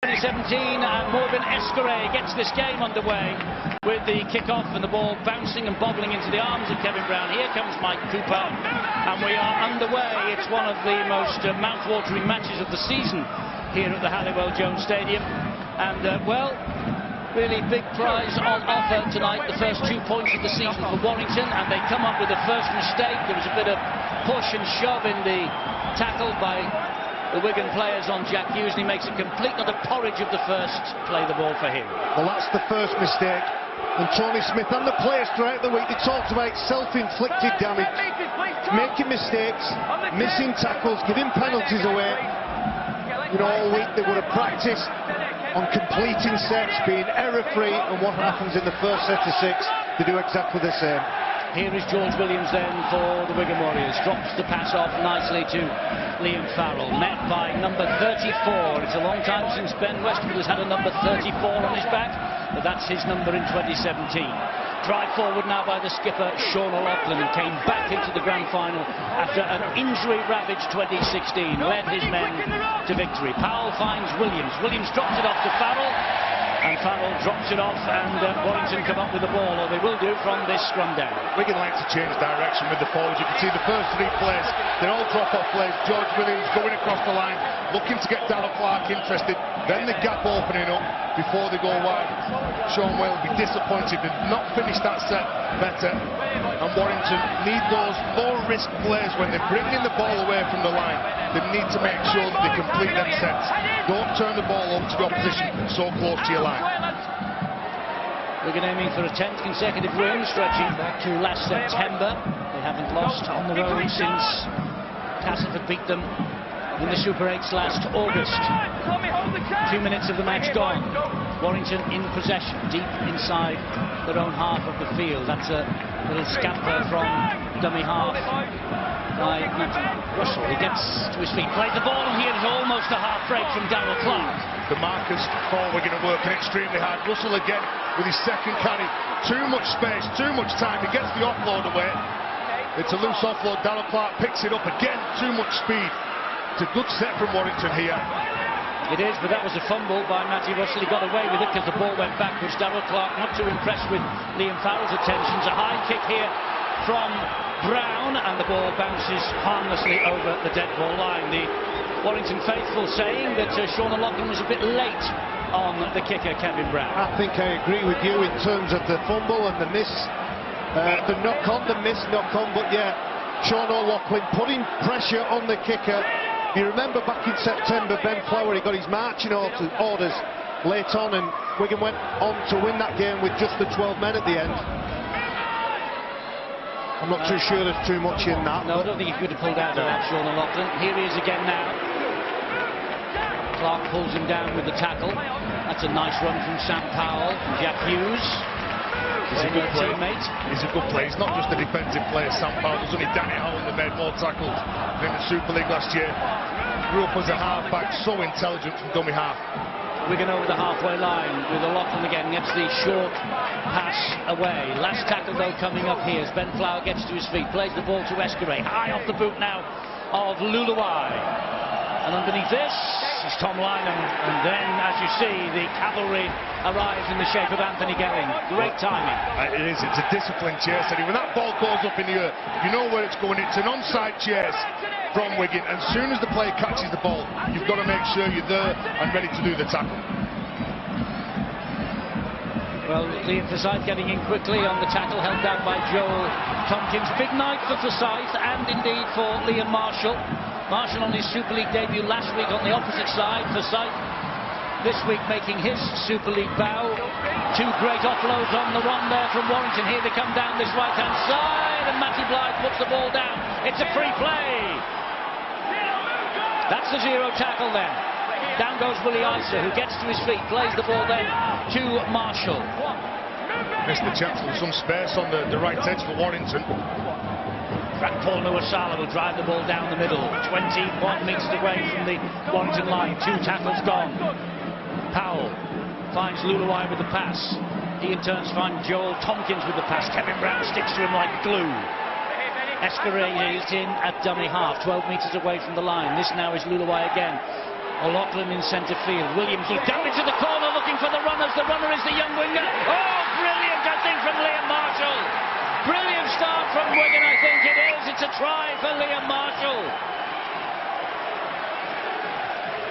2017, and Morgan Escaray gets this game underway with the kick-off and the ball bouncing and bobbling into the arms of Kevin Brown. Here comes Mike Cooper, and we are underway. It's one of the most mouth-watering matches of the season here at the Halliwell Jones Stadium, and well, really big prize on offer tonight. The first 2 points of the season for Warrington, and they come up with the first mistake. There was a bit of push and shove in the tackle by the Wigan players on Jack Hughes, and he makes a complete, not a porridge of the first play the ball for him. Well, that's the first mistake, and Tony Smith and the players throughout the week, they talked about self-inflicted damage, making mistakes, missing tackles, giving penalties away. You know, all week they would have practiced on completing sets, being error-free, and what happens in the first set of 6, they do exactly the same. Here is George Williams then for the Wigan Warriors. Drops the pass off nicely to Liam Farrell. Met by number 34. It's a long time since Ben Westwood has had a number 34 on his back, but that's his number in 2017. Drive forward now by the skipper, Sean O'Loughlin, who came back into the grand final after an injury-ravaged 2016. Led his men to victory. Powell finds Williams. Williams drops it off to Farrell, and Farrell drops it off, and Warrington come up with the ball, or they will do from this scrum down. Wigan like to change direction with the forwards. You can see the first 3 plays, they're all drop-off plays. George Williams going across the line, looking to get Darrell Clark interested, then the gap opening up before they go wide. Sean Whale will be disappointed to not finish that set better, and Warrington need those low-risk plays when they're bringing the ball away from the line. They need to make sure that they complete them sets. Don't turn the ball over to the opposition so close to your line. Wigan aiming for a 10th consecutive win, stretching back to last September. They haven't lost on the road since Castleford beat them in the Super 8s last August. 2 minutes of the match gone. Warrington in possession, deep inside their own half of the field. That's a little scamper from dummy half by Matty Russell. He gets to his feet, plays the ball, and here is almost a half break from Darrell Clark. The markers for Wigan are working extremely hard. Russell again with his second carry. Too much space, too much time. He gets the offload away. It's a loose offload. Darrell Clark picks it up again. Too much speed. It's a good set from Warrington here. It is, but that was a fumble by Matty Russell. He got away with it because the ball went backwards. Darrell Clark not too impressed with Liam Farrell's attentions. A high kick here from Brown, and the ball bounces harmlessly over the dead ball line. The Warrington faithful saying that Sean O'Loughlin was a bit late on the kicker, Kevin Brown. I think I agree with you in terms of the fumble and the miss, the knock-on, the miss knock-on, but yeah, Sean O'Loughlin putting pressure on the kicker. You remember back in September, Ben Flower, he got his marching orders late on, and Wigan went on to win that game with just the 12 men at the end. I'm not too sure there's too much in that. No, I don't think he could have pulled out of that, Sean O'Loughlin. Here he is again now. Clark pulls him down with the tackle. That's a nice run from Sam Powell, from Jack Hughes. He's a good player. Teammate. He's a good player. He's not just a defensive player. Sam Powell, there's only Danny Howland that made more tackles in the Super League last year. Grew up as a half-back, so intelligent from dummy half. Wigan over the halfway line with O'Loughlin again, gets the short pass away. Last tackle though coming up here as Ben Flower gets to his feet, plays the ball to Escaray, high off the boot now of Luluai. And underneath this is Tom Lynham, and then, as you see, the cavalry arrives in the shape of Anthony Gelling. Great timing. It is, it's a disciplined chase, Eddie. When that ball goes up in the air, you know where it's going. It's an onside chase from Wigan, and as soon as the player catches the ball, you've got to make sure you're there and ready to do the tackle. Well, Liam Forsyth getting in quickly on the tackle, held down by Joel Tompkins. Big night for Forsyth, and indeed for Liam Marshall. Marshall on his Super League debut last week on the opposite side. Forsyth this week making his Super League bow. 2 great offloads on the run there from Warrington. Here they come down this right-hand side, and Matty Blythe puts the ball down. It's a free play. That's the 0 tackle then. Down goes Willie Isa, who gets to his feet, plays the ball then to Marshall. Missed the chance with some space on the right edge for Warrington. Frank Paul Nuwasala will drive the ball down the middle. 21 metres away from the Warrington line. 2 tackles gone. Powell finds Luluai with the pass. He in turn finds Joel Tompkins with the pass. Kevin Brown sticks to him like glue. Escaray is in at dummy half, 12 metres away from the line. This now is Luluai again. O'Loughlin in centre field. Williams will down into the corner looking for the runners. The runner is the young winger. Oh, brilliant, I think, from Liam Marshall. Brilliant start from Wigan, I think it is. It's a try for Liam Marshall.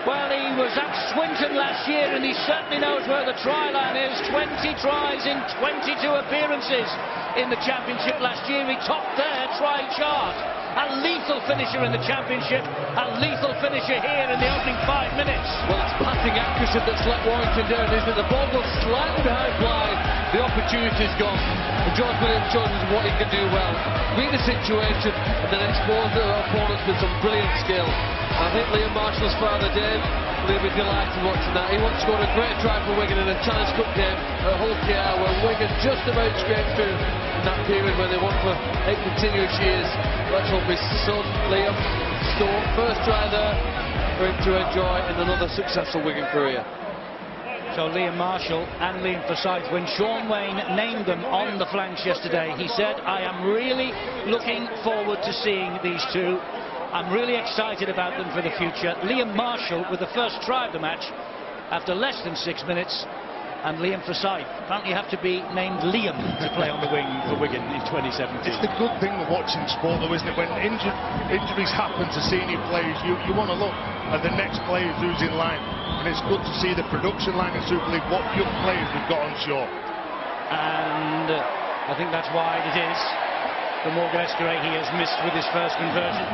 Well, he was at Swinton last year and he certainly knows where the try line is. 20 tries in 22 appearances in the Championship last year. He topped their try chart. A lethal finisher in the Championship, a lethal finisher here in the opening 5 minutes. Well, it's passing accuracy that's let Warrington down, isn't it? The ball goes slightly behind Blythe, the opportunity's gone. And George Williams shows us what he can do well. Read the situation and then expose the opponents with some brilliant skill. I think Liam Marshall's father, Dave, will be delighted watching that. He once scored a great try for Wigan in a Challenge Cup game at Hull KR, where Wigan just about scraped through in that period when they won for 8 continuous years. Let's hope his son, Liam, scored first try there for him to enjoy in another successful Wigan career. So Liam Marshall and Liam Forsyth, when Sean Wayne named them on the flanks yesterday, he said, I am really looking forward to seeing these two. I'm really excited about them for the future. Liam Marshall with the first try of the match after less than 6 minutes, and Liam Forsyth apparently have to be named Liam to play on the wing for Wigan in 2017. It's the good thing of watching sport, though, isn't it? When injuries happen to senior players, you want to look at the next players who's in line, and it's good to see the production line in Super League, what young players we've got on shore. And I think that's why it is. For Morgan Escaré, he has missed with his first conversion.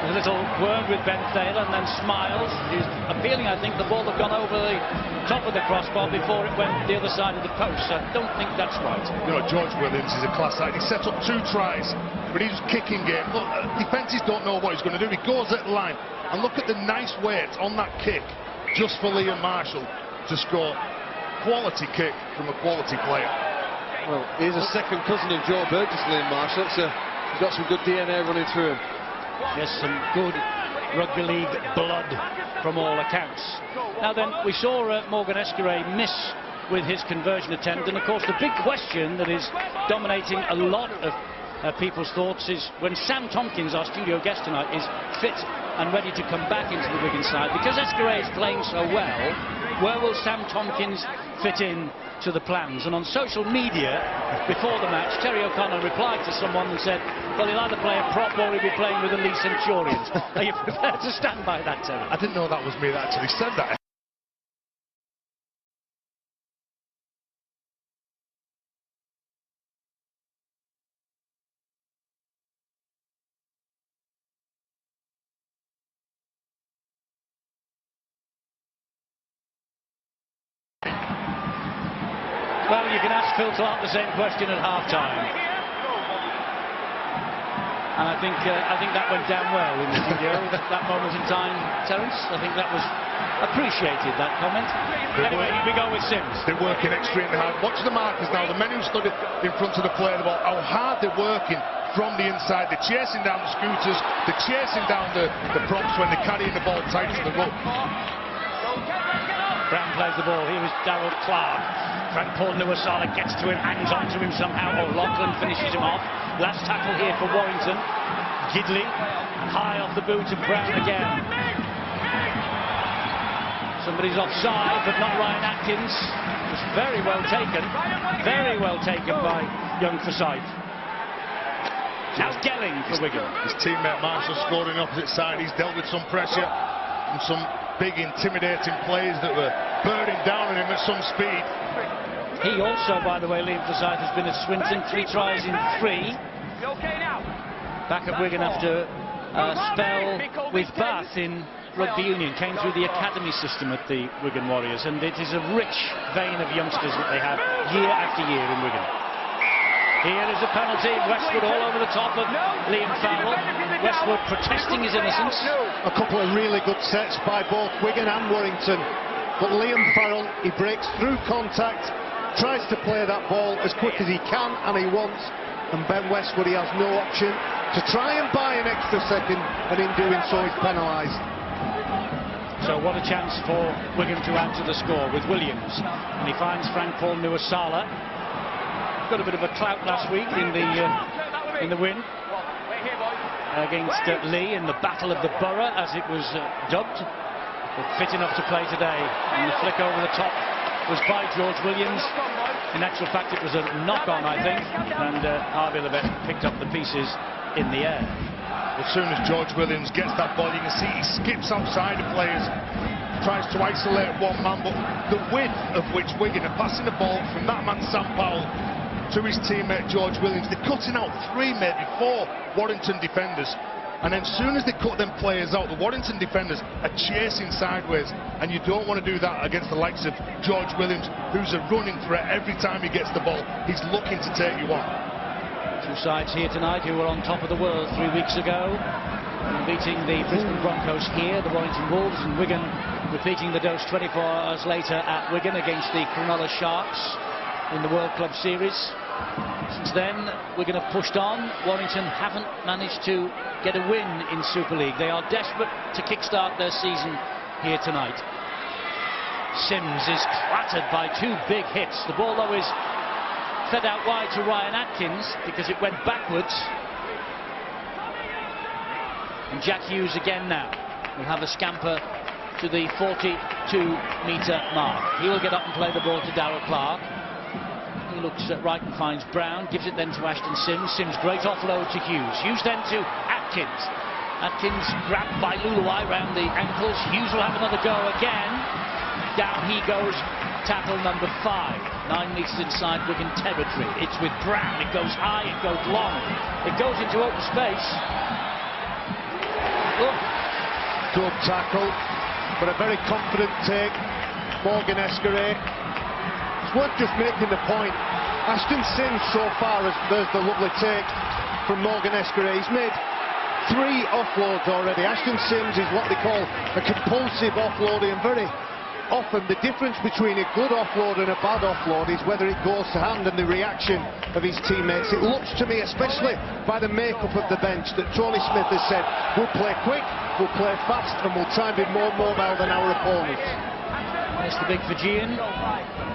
A little word with Ben Thaler and then smiles. He's appealing, I think, the ball had gone over the top of the crossbar before it went the other side of the post. I don't think that's right. You know, George Williams is a class act. He set up 2 tries, but he's kicking game. Look, defences don't know what he's going to do. He goes at the line, and look at the nice weight on that kick, just for Liam Marshall to score. Quality kick from a quality player. Well, he's a second cousin of Joe Burgess, Liam Marshall, so he's got some good DNA running through him. Yes, some good rugby league blood from all accounts. Now then, we saw Morgan Escaré miss with his conversion attempt, and of course the big question that is dominating a lot of people's thoughts is when Sam Tompkins, our studio guest tonight, is fit and ready to come back into the Wigan side. Because Escaré is playing so well, where will Sam Tompkins fit in to the plans? And on social media before the match, Terry O'Connor replied to someone and said, well, he'll either play a prop or he'll be playing with the Leeds Centurions. Are you prepared to stand by that, Terry? I didn't know that was me that actually said that. Well, you can ask Phil Clark the same question at half-time. And I think that went down well in the studio at that moment in time, Terence. I think that was appreciated, that comment. Anyway, we go with Sims. They're working extremely hard. Watch the markers now. The men who stood in front of the player of the ball, how hard they're working from the inside. They're chasing down the scooters. They're chasing down the props when they're carrying the ball tight to the rope. Brown plays the ball. Here is Darrell Clark. Frank Paul Nuasala gets to him, hangs on to him somehow. O'Loughlin finishes him off. Last tackle here for Warrington. Gidley, high off the boot of Brown again. Somebody's offside, but not Ryan Atkins. It was very well taken by young Forsyth. Now Gelling for Wigan. His teammate Marshall scored on the opposite side. He's dealt with some pressure and some big intimidating plays that were burning down on him at some speed. He also, by the way, Liam Forsyth, has been at Swinton, 3 tries in 3. Back at Wigan after a spell with Bath in rugby union, came through the academy system at the Wigan Warriors, and it is a rich vein of youngsters that they have year after year in Wigan. Here is a penalty. Westwood all over the top of Liam Farrell. Westwood protesting his innocence. A couple of really good sets by both Wigan and Warrington, but Liam Farrell, he breaks through contact, tries to play that ball as quick as he can and he wants, and Ben Westwood, he has no option to try and buy an extra second, and in doing so he's penalised. So what a chance for Wigan to add to the score with Williams, and he finds Frank Paul Nuasala. Got a bit of a clout last week in the win against Lee in the Battle of the Borough, as it was dubbed. but fit enough to play today. And the flick over the top was by George Williams. In actual fact, it was a knock-on, I think, and Harvey Levett picked up the pieces in the air. As soon as George Williams gets that ball, you can see he skips outside of players, tries to isolate one man, but the width of which Wigan are passing the ball from that man Sam Powell to his teammate George Williams, they're cutting out 3, maybe 4 Warrington defenders. And then as soon as they cut them players out, the Warrington defenders are chasing sideways, and you don't want to do that against the likes of George Williams, who's a running threat every time he gets the ball. He's looking to take you on. Two sides here tonight who were on top of the world 3 weeks ago, beating the Brisbane Broncos here, the Warrington Wolves, and Wigan repeating the dose 24 hours later at Wigan against the Cronulla Sharks in the World Club Series. Since then, Wigan have pushed on. Warrington haven't managed to get a win in Super League. They are desperate to kickstart their season here tonight. Sims is clattered by 2 big hits. The ball, though, is fed out wide to Ryan Atkins because it went backwards. And Jack Hughes again now will have a scamper to the 42-metre mark. He will get up and play the ball to Darrell Clark. He looks right and finds Brown, gives it then to Ashton Sims. Sims, great offload to Hughes. Hughes then to Atkins. Atkins grabbed by Luluai round the ankles. Hughes will have another go again. Down he goes, tackle number 5. 9 metres inside Wigan territory. It's with Brown. It goes high, it goes long. It goes into open space. Look. Good tackle, but a very confident take. Morgan Escaré. It's worth just making the point. Ashton Sims so far, there's the lovely take from Morgan Escaré. He's made 3 offloads already. Ashton Sims is what they call a compulsive offloader, and very often the difference between a good offload and a bad offload is whether it goes to hand and the reaction of his teammates. It looks to me, especially by the makeup of the bench, that Tony Smith has said, we'll play quick, we'll play fast, and we'll try and be more mobile than our opponents. There's the big Fijian.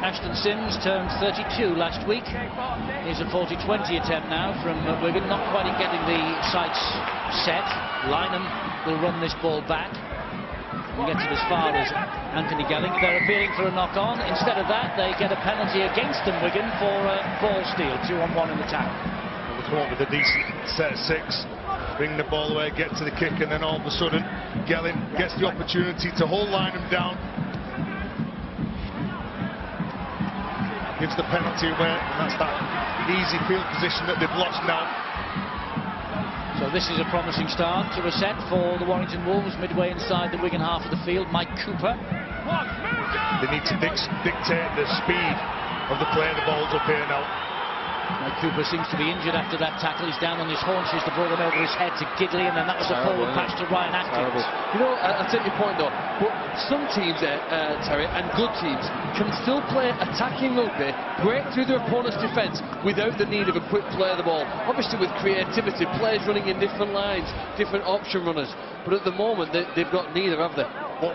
Ashton Sims turned 32 last week. Here's a 40-20 attempt now from Wigan, not quite getting the sights set. Lynham will run this ball back. He gets it as far as Anthony Gelling. They're appealing for a knock-on. Instead of that, they get a penalty against them, Wigan, for ball steal. 2-on-1 in the tackle. We'll come up with a decent set of 6. Bring the ball away, get to the kick, and then all of a sudden, Gelling gets the opportunity to hold Lynham down. Gives the penalty away, and that's that easy field position that they've lost now. So this is a promising start to a set for the Warrington Wolves, midway inside the Wigan half of the field. Mike Cooper. They need to dictate the speed of the play. The ball's up here now. Mike Cooper seems to be injured after that tackle. He's down on his haunches. The ball went over his head to Gidley, and then that was a forward pass to Ryan Atkins. You know, I take your point though, but some teams, Terry, and good teams, can still play attacking rugby, break through their opponent's defence without the need of a quick play of the ball. Obviously with creativity, players running in different lines, different option runners, but at the moment they've got neither, have they?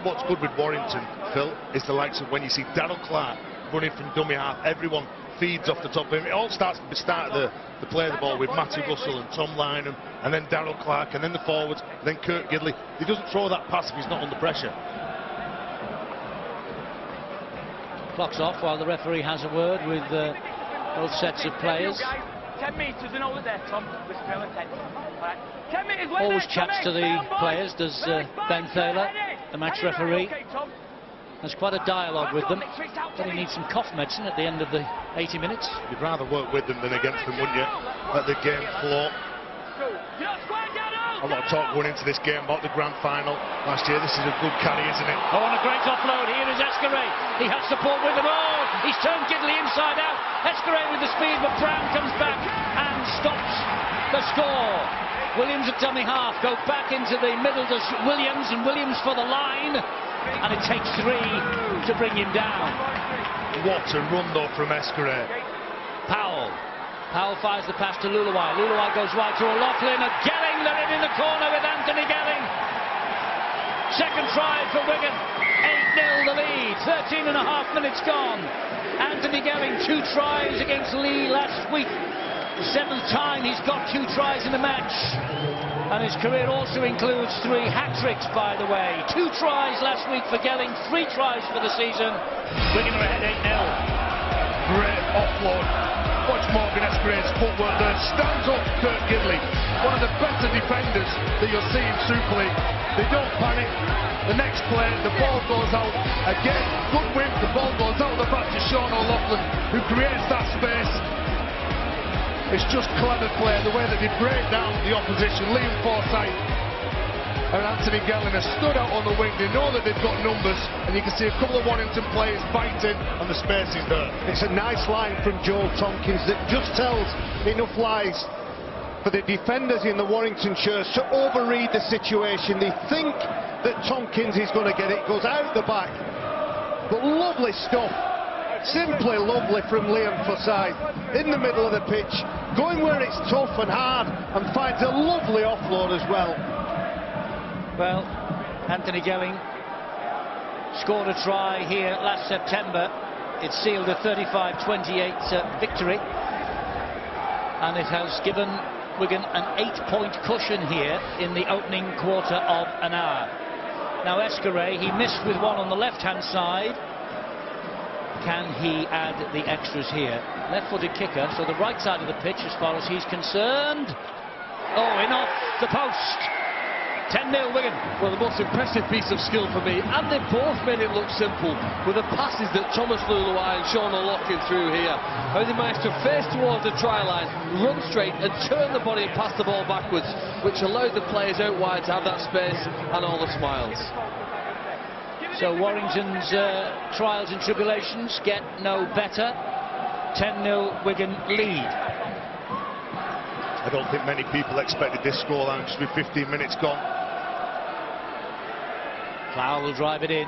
What's good with Warrington, Phil, is the likes of when you see Darrell Clark running from dummy half, everyone feeds off the top of him. It all starts at the start of the play of the ball with Matty Russell and Tom Lynham, and then Darrell Clark, and then the forwards, and then Kurt Gidley. He doesn't throw that pass if he's not under pressure. Clock's off while the referee has a word with both sets of players. 10 metres and over there, Tom. 10 metres. Always chats to the players, does Ben Thaler, the match referee. There's quite a dialogue with them. But he needs some cough medicine at the end of the 80 minutes. You'd rather work with them than against them, wouldn't you? At the game floor. A lot of talk going into this game about the grand final last year. This is a good carry, isn't it? Oh, and a great offload. Here is Escaré. He has support with them all. He's turned Gidley inside out. Escaré with the speed, but Brown comes back and stops the score. Williams at dummy half. Go back into the middle to Williams, and Williams for the line. And it takes 3 to bring him down. What a run though from Escaré. Powell fires the pass to Luluai. Luluai goes wide to O'Loughlin, and Gelling, they're in the corner with Anthony Gelling. Second try for Wigan. 8-0 the lead. 13.5 minutes gone. Anthony Gelling, 2 tries against Lee last week. The 7th time he's got 2 tries in the match. And his career also includes 3 hat-tricks, by the way. 2 tries last week for Gelling, 3 tries for the season. Wigan are ahead 8-0. Great offload. Watch Morgan Escare's footwork there. Stands up Kurt Gidley. One of the better defenders that you'll see in Super League. They don't panic. The next play, the ball goes out. Again, good win. The ball goes out the back to Sean O'Loughlin, who creates that space. It's just clever play, the way that they break down the opposition. Liam Forsyth and Anthony Gelling have stood out on the wing. They know that they've got numbers, and you can see a couple of Warrington players biting, and the space is there. It's a nice line from Joel Tompkins that just tells enough lies for the defenders in the Warrington shirts to overread the situation. They think that Tompkins is going to get it, goes out the back. But lovely stuff, simply lovely from Liam Forsyth in the middle of the pitch, going where it's tough and hard, and finds a lovely offload as well. Well, Anthony Gelling scored a try here last September. It sealed a 35-28 victory, and it has given Wigan an 8-point cushion here in the opening quarter of an hour. Now Escaré, he missed with one on the left-hand side. Can he add the extras here? Left-footed kicker, so the right side of the pitch as far as he's concerned. Oh, in off the post. 10-0 Wigan. Well, the most impressive piece of skill for me, and they both made it look simple with the passes that Thomas Luluai and Sean O'Loughlin threw here. How they managed to face towards the try line, run straight and turn the body and pass the ball backwards, which allowed the players out wide to have that space and all the smiles. So Warrington's trials and tribulations get no better. 10-0 Wigan lead. I don't think many people expected this scoreline just with 15 minutes gone. Flower will drive it in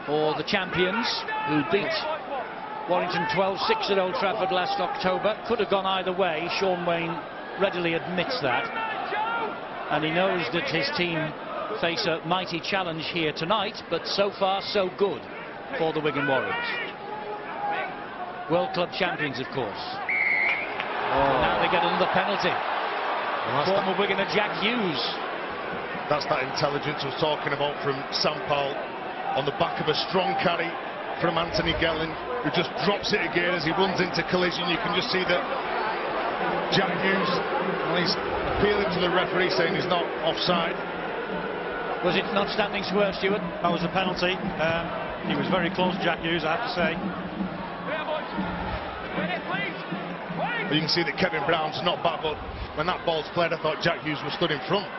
for the champions, who beat Warrington 12-6 at Old Trafford last October. Could have gone either way. Sean Wayne readily admits that. And he knows that his team face a mighty challenge here tonight, but so far so good for the Wigan Warriors. World Club champions, of course. Now they get another penalty. Former Wiganer Jack Hughes. That's that intelligence I was talking about from Sam Powell on the back of a strong carry from Anthony Gelling, who just drops it again as he runs into collision. You can just see that Jack Hughes, well, he's appealing to the referee saying he's not offside. Was it not standing square, Stuart? That was a penalty. He was very close, Jack Hughes, I have to say. You can see that Kevin Brown's not back, but when that ball's played, I thought Jack Hughes was stood in front.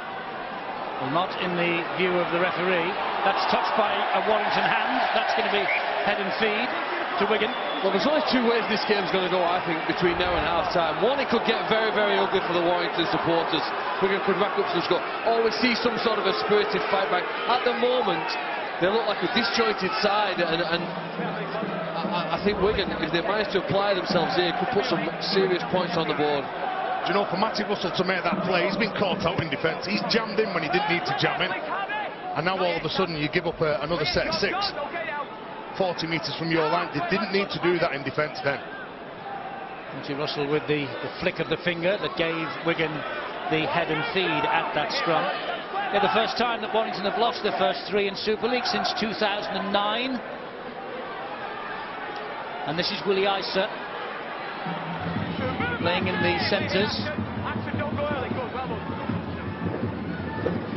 Well, not in the view of the referee. That's touched by a Warrington hand. That's going to be head and feed to Wigan. Well, there's only 2 ways this game's going to go, I think, between now and half-time. One, it could get very, very ugly for the Warrington supporters. Wigan could rack up some score. Or we see some sort of a spirited fight back. At the moment, they look like a disjointed side, and I think Wigan, if they manage to apply themselves here, could put some serious points on the board. Do you know, for Matty Russell to make that play, he's been caught out in defence. He's jammed in when he didn't need to jam in. And now all of a sudden you give up another set of 6. 40 metres from your line. They didn't need to do that in defence then. Matty Russell with the flick of the finger that gave Wigan the head and feed at that scrum. Yeah, the first time that Warrington have lost their first 3 in Super League since 2009. And this is Willie Isa playing in the centres.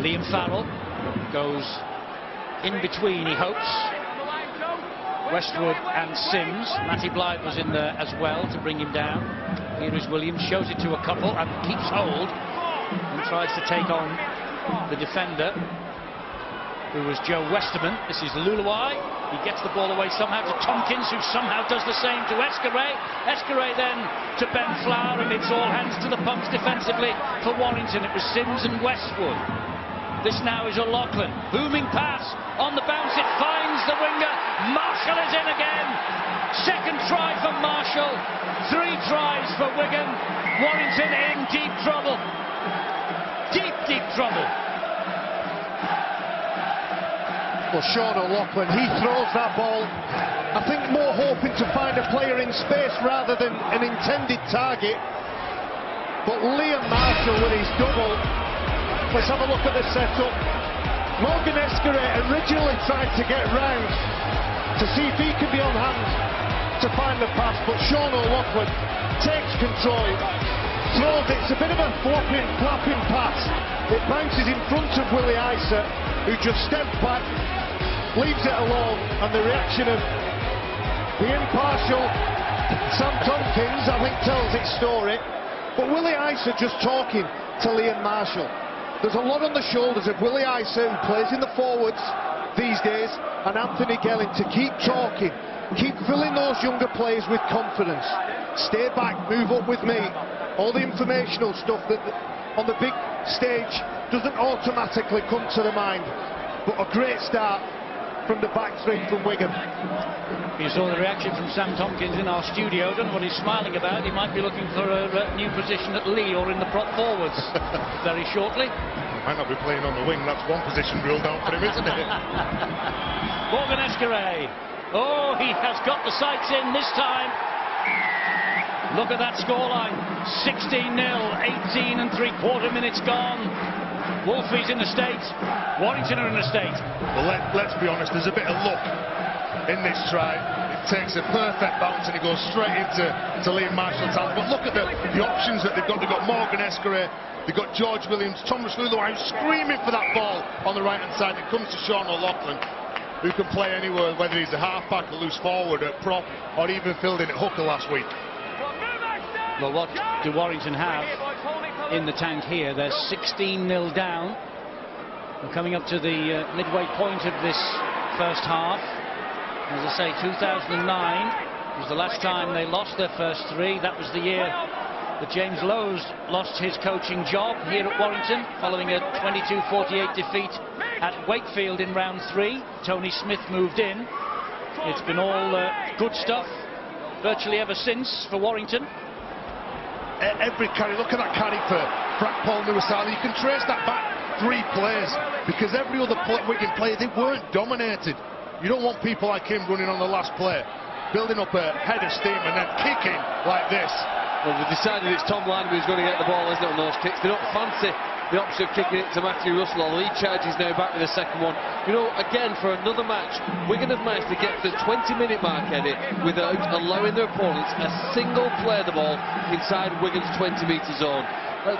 Liam Farrell goes in between, he hopes, Westwood and Sims. Matty Blythe was in there as well to bring him down. Here is Williams, shows it to a couple and keeps hold and tries to take on the defender, who was Joe Westerman. This is Luluai. He gets the ball away somehow to Tompkins, who somehow does the same to Escaré. Escaré then to Ben Flower, and it's all hands to the pumps defensively for Warrington. It was Sims and Westwood. This now is O'Loughlin. Booming pass on the bounce. It finds the winger. Marshall is in again. Second try for Marshall. 3 tries for Wigan. Warrington in deep trouble. Deep trouble. Well, Sean O'Loughlin, he throws that ball, I think, more hoping to find a player in space rather than an intended target. But Liam Marshall with his double Let's have a look at the setup. Morgan Escarret originally tried to get round to see if he could be on hand to find the pass, but Sean O'Loughlin takes control, throws it. It's a bit of a flapping pass. It bounces in front of Willie Isa, who just steps back, leaves it alone, and the reaction of the impartial Sam Tompkins, I think, tells its story. But Willie Isa just talking to Liam Marshall. There's a lot on the shoulders of Willie Isa, who plays in the forwards these days, and Anthony Gelling, to keep talking, keep filling those younger players with confidence. Stay back, move up with me. All the informational stuff that on the big stage doesn't automatically come to the mind. But a great start from the back three from Wigan. You saw the reaction from Sam Tompkins in our studio. Don't know what he's smiling about. He might be looking for a new position at Lee or in the prop forwards very shortly. Might not be playing on the wing. That's one position ruled out for him, isn't it? Morgan Escarret. Oh, he has got the sights in this time. Look at that scoreline. 16-0, 18 3/4 minutes gone. Wolfie's in the state. Warrington are in the state. Well, let's be honest, there's a bit of luck in this try. It takes a perfect bounce and it goes straight into Liam Marshall's hands. But look at the options that they've got. They've got Morgan Escarret, they've got George Williams, Thomas Luluai screaming for that ball on the right-hand side. It comes to Sean O'Loughlin, who can play anywhere, whether he's a half-back, a loose forward, at prop, or even filled in at hooker last week. Well, what do Warrington have in the tank here? They're 16-0 down. We're coming up to the midway point of this first half. As I say, 2009 was the last time they lost their first three. That was the year that James Lowes lost his coaching job here at Warrington following a 22-48 defeat at Wakefield in round 3. Tony Smith moved in. It's been all good stuff virtually ever since for Warrington. Every carry, look at that carry for Frank Paul Nuasala. You can trace that back 3 players, because every other Wigan player, they weren't dominated. You don't want people like him running on the last play, building up a head of steam and then kicking like this. Well, they've decided it's Tom Landry who's going to get the ball, isn't it, on those kicks. They don't fancy the option of kicking it to Matthew Russell, although he charges now back with the second one. You know, again, for another match, Wigan have managed to get to the 20-minute mark, Eddie, without allowing their opponents a single play the ball inside Wigan's 20-metre zone.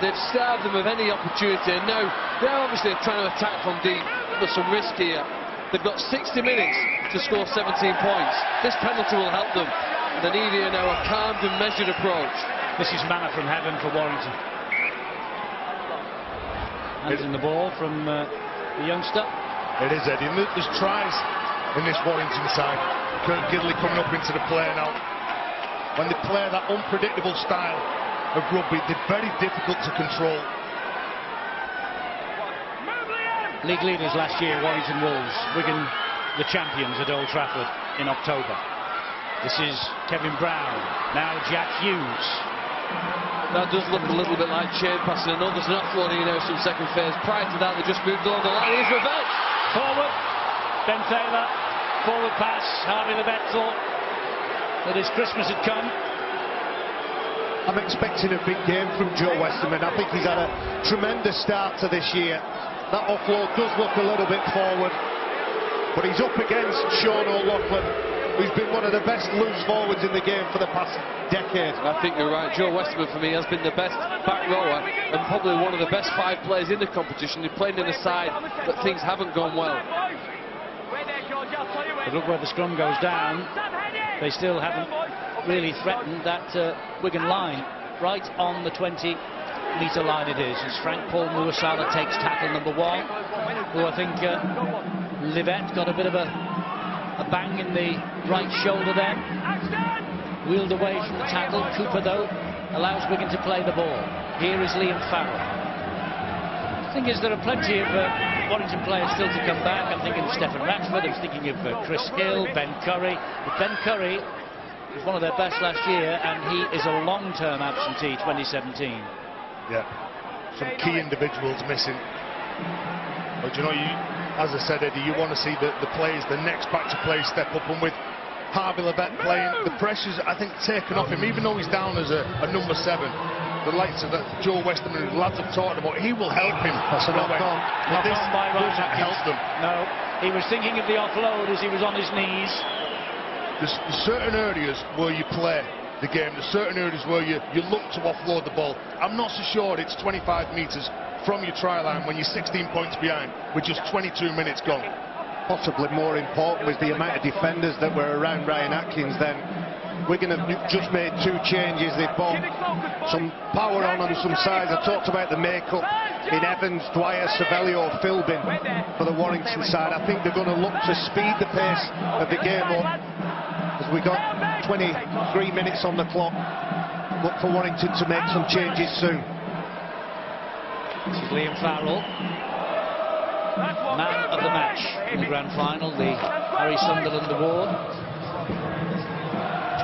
They've starved them of any opportunity, and now they're obviously trying to attack from deep. There's some risk here. They've got 60 minutes to score 17 points. This penalty will help them. They need here now a calmed and measured approach. This is manna from heaven for Warrington. Hands in the ball from the youngster. It is, Eddie. And there's tries in this Warrington side. Kurt Gidley coming up into the play now. When they play that unpredictable style of rugby, they're very difficult to control. League leaders last year, Warrington Wolves. Wigan, the champions at Old Trafford in October. This is Kevin Brown. Now Jack Hughes. That does look a little bit like chain passing. I know there's not floating in now some second phase. Prior to that, they just moved along the line. Here's Levett. Forward. Ben Taylor. Forward pass. Harvey Levett thought that his Christmas had come. I'm expecting a big game from Joe Westerman. I think he's had a tremendous start to this year. That offload does look a little bit forward, but he's up against Sean O'Loughlin, who's been one of the best loose forwards in the game for the past decade. I think you're right. Joe Westerman, for me, has been the best back rower and probably one of the best 5 players in the competition. He's played in a side that things haven't gone well. But look where the scrum goes down. They still haven't really threatened that Wigan line. Right on the 20-metre line it is. As Frank Paul Nuasala takes tackle number 1, who I think Livette got a bit of a bang in the right shoulder then. Wheeled away from the tackle. Cooper, though, allows Wigan to play the ball. Here is Liam Farrell. The thing is, there are plenty of Warrington players still to come back. I'm thinking of Stephen Ratford, I'm thinking of Chris Hill, Ben Curry. But Ben Curry was one of their best last year, and he is a long-term absentee, 2017. Yeah, some key individuals missing. But you know, as I said, Eddie, you want to see the players, the next back to play step up, and with Harvey Levett playing, the pressure's, I think, taken off him, even though he's down as a number 7. the likes of Joe Westerman, who lads have talked about, he will help him. That's a knock on. But this by Ryan doesn't Atkins. help them. No, he was thinking of the offload as he was on his knees. There's certain areas where you play the game, there's certain areas where you look to offload the ball. I'm not so sure it's 25 metres from your try line when you're 16 points behind with just 22 minutes gone. Possibly more important was the amount of defenders that were around Ryan Atkins then. Wigan have just made 2 changes. They've brought some power on and some size. I talked about the makeup in Evans, Dwyer, Savelio, Philbin for the Warrington side. I think they're going to look to speed the pace of the game up as we got 23 minutes on the clock. Look for Warrington to make some changes soon. This is Liam Farrell, man of the match in the grand final, the Harry Sunderland Award.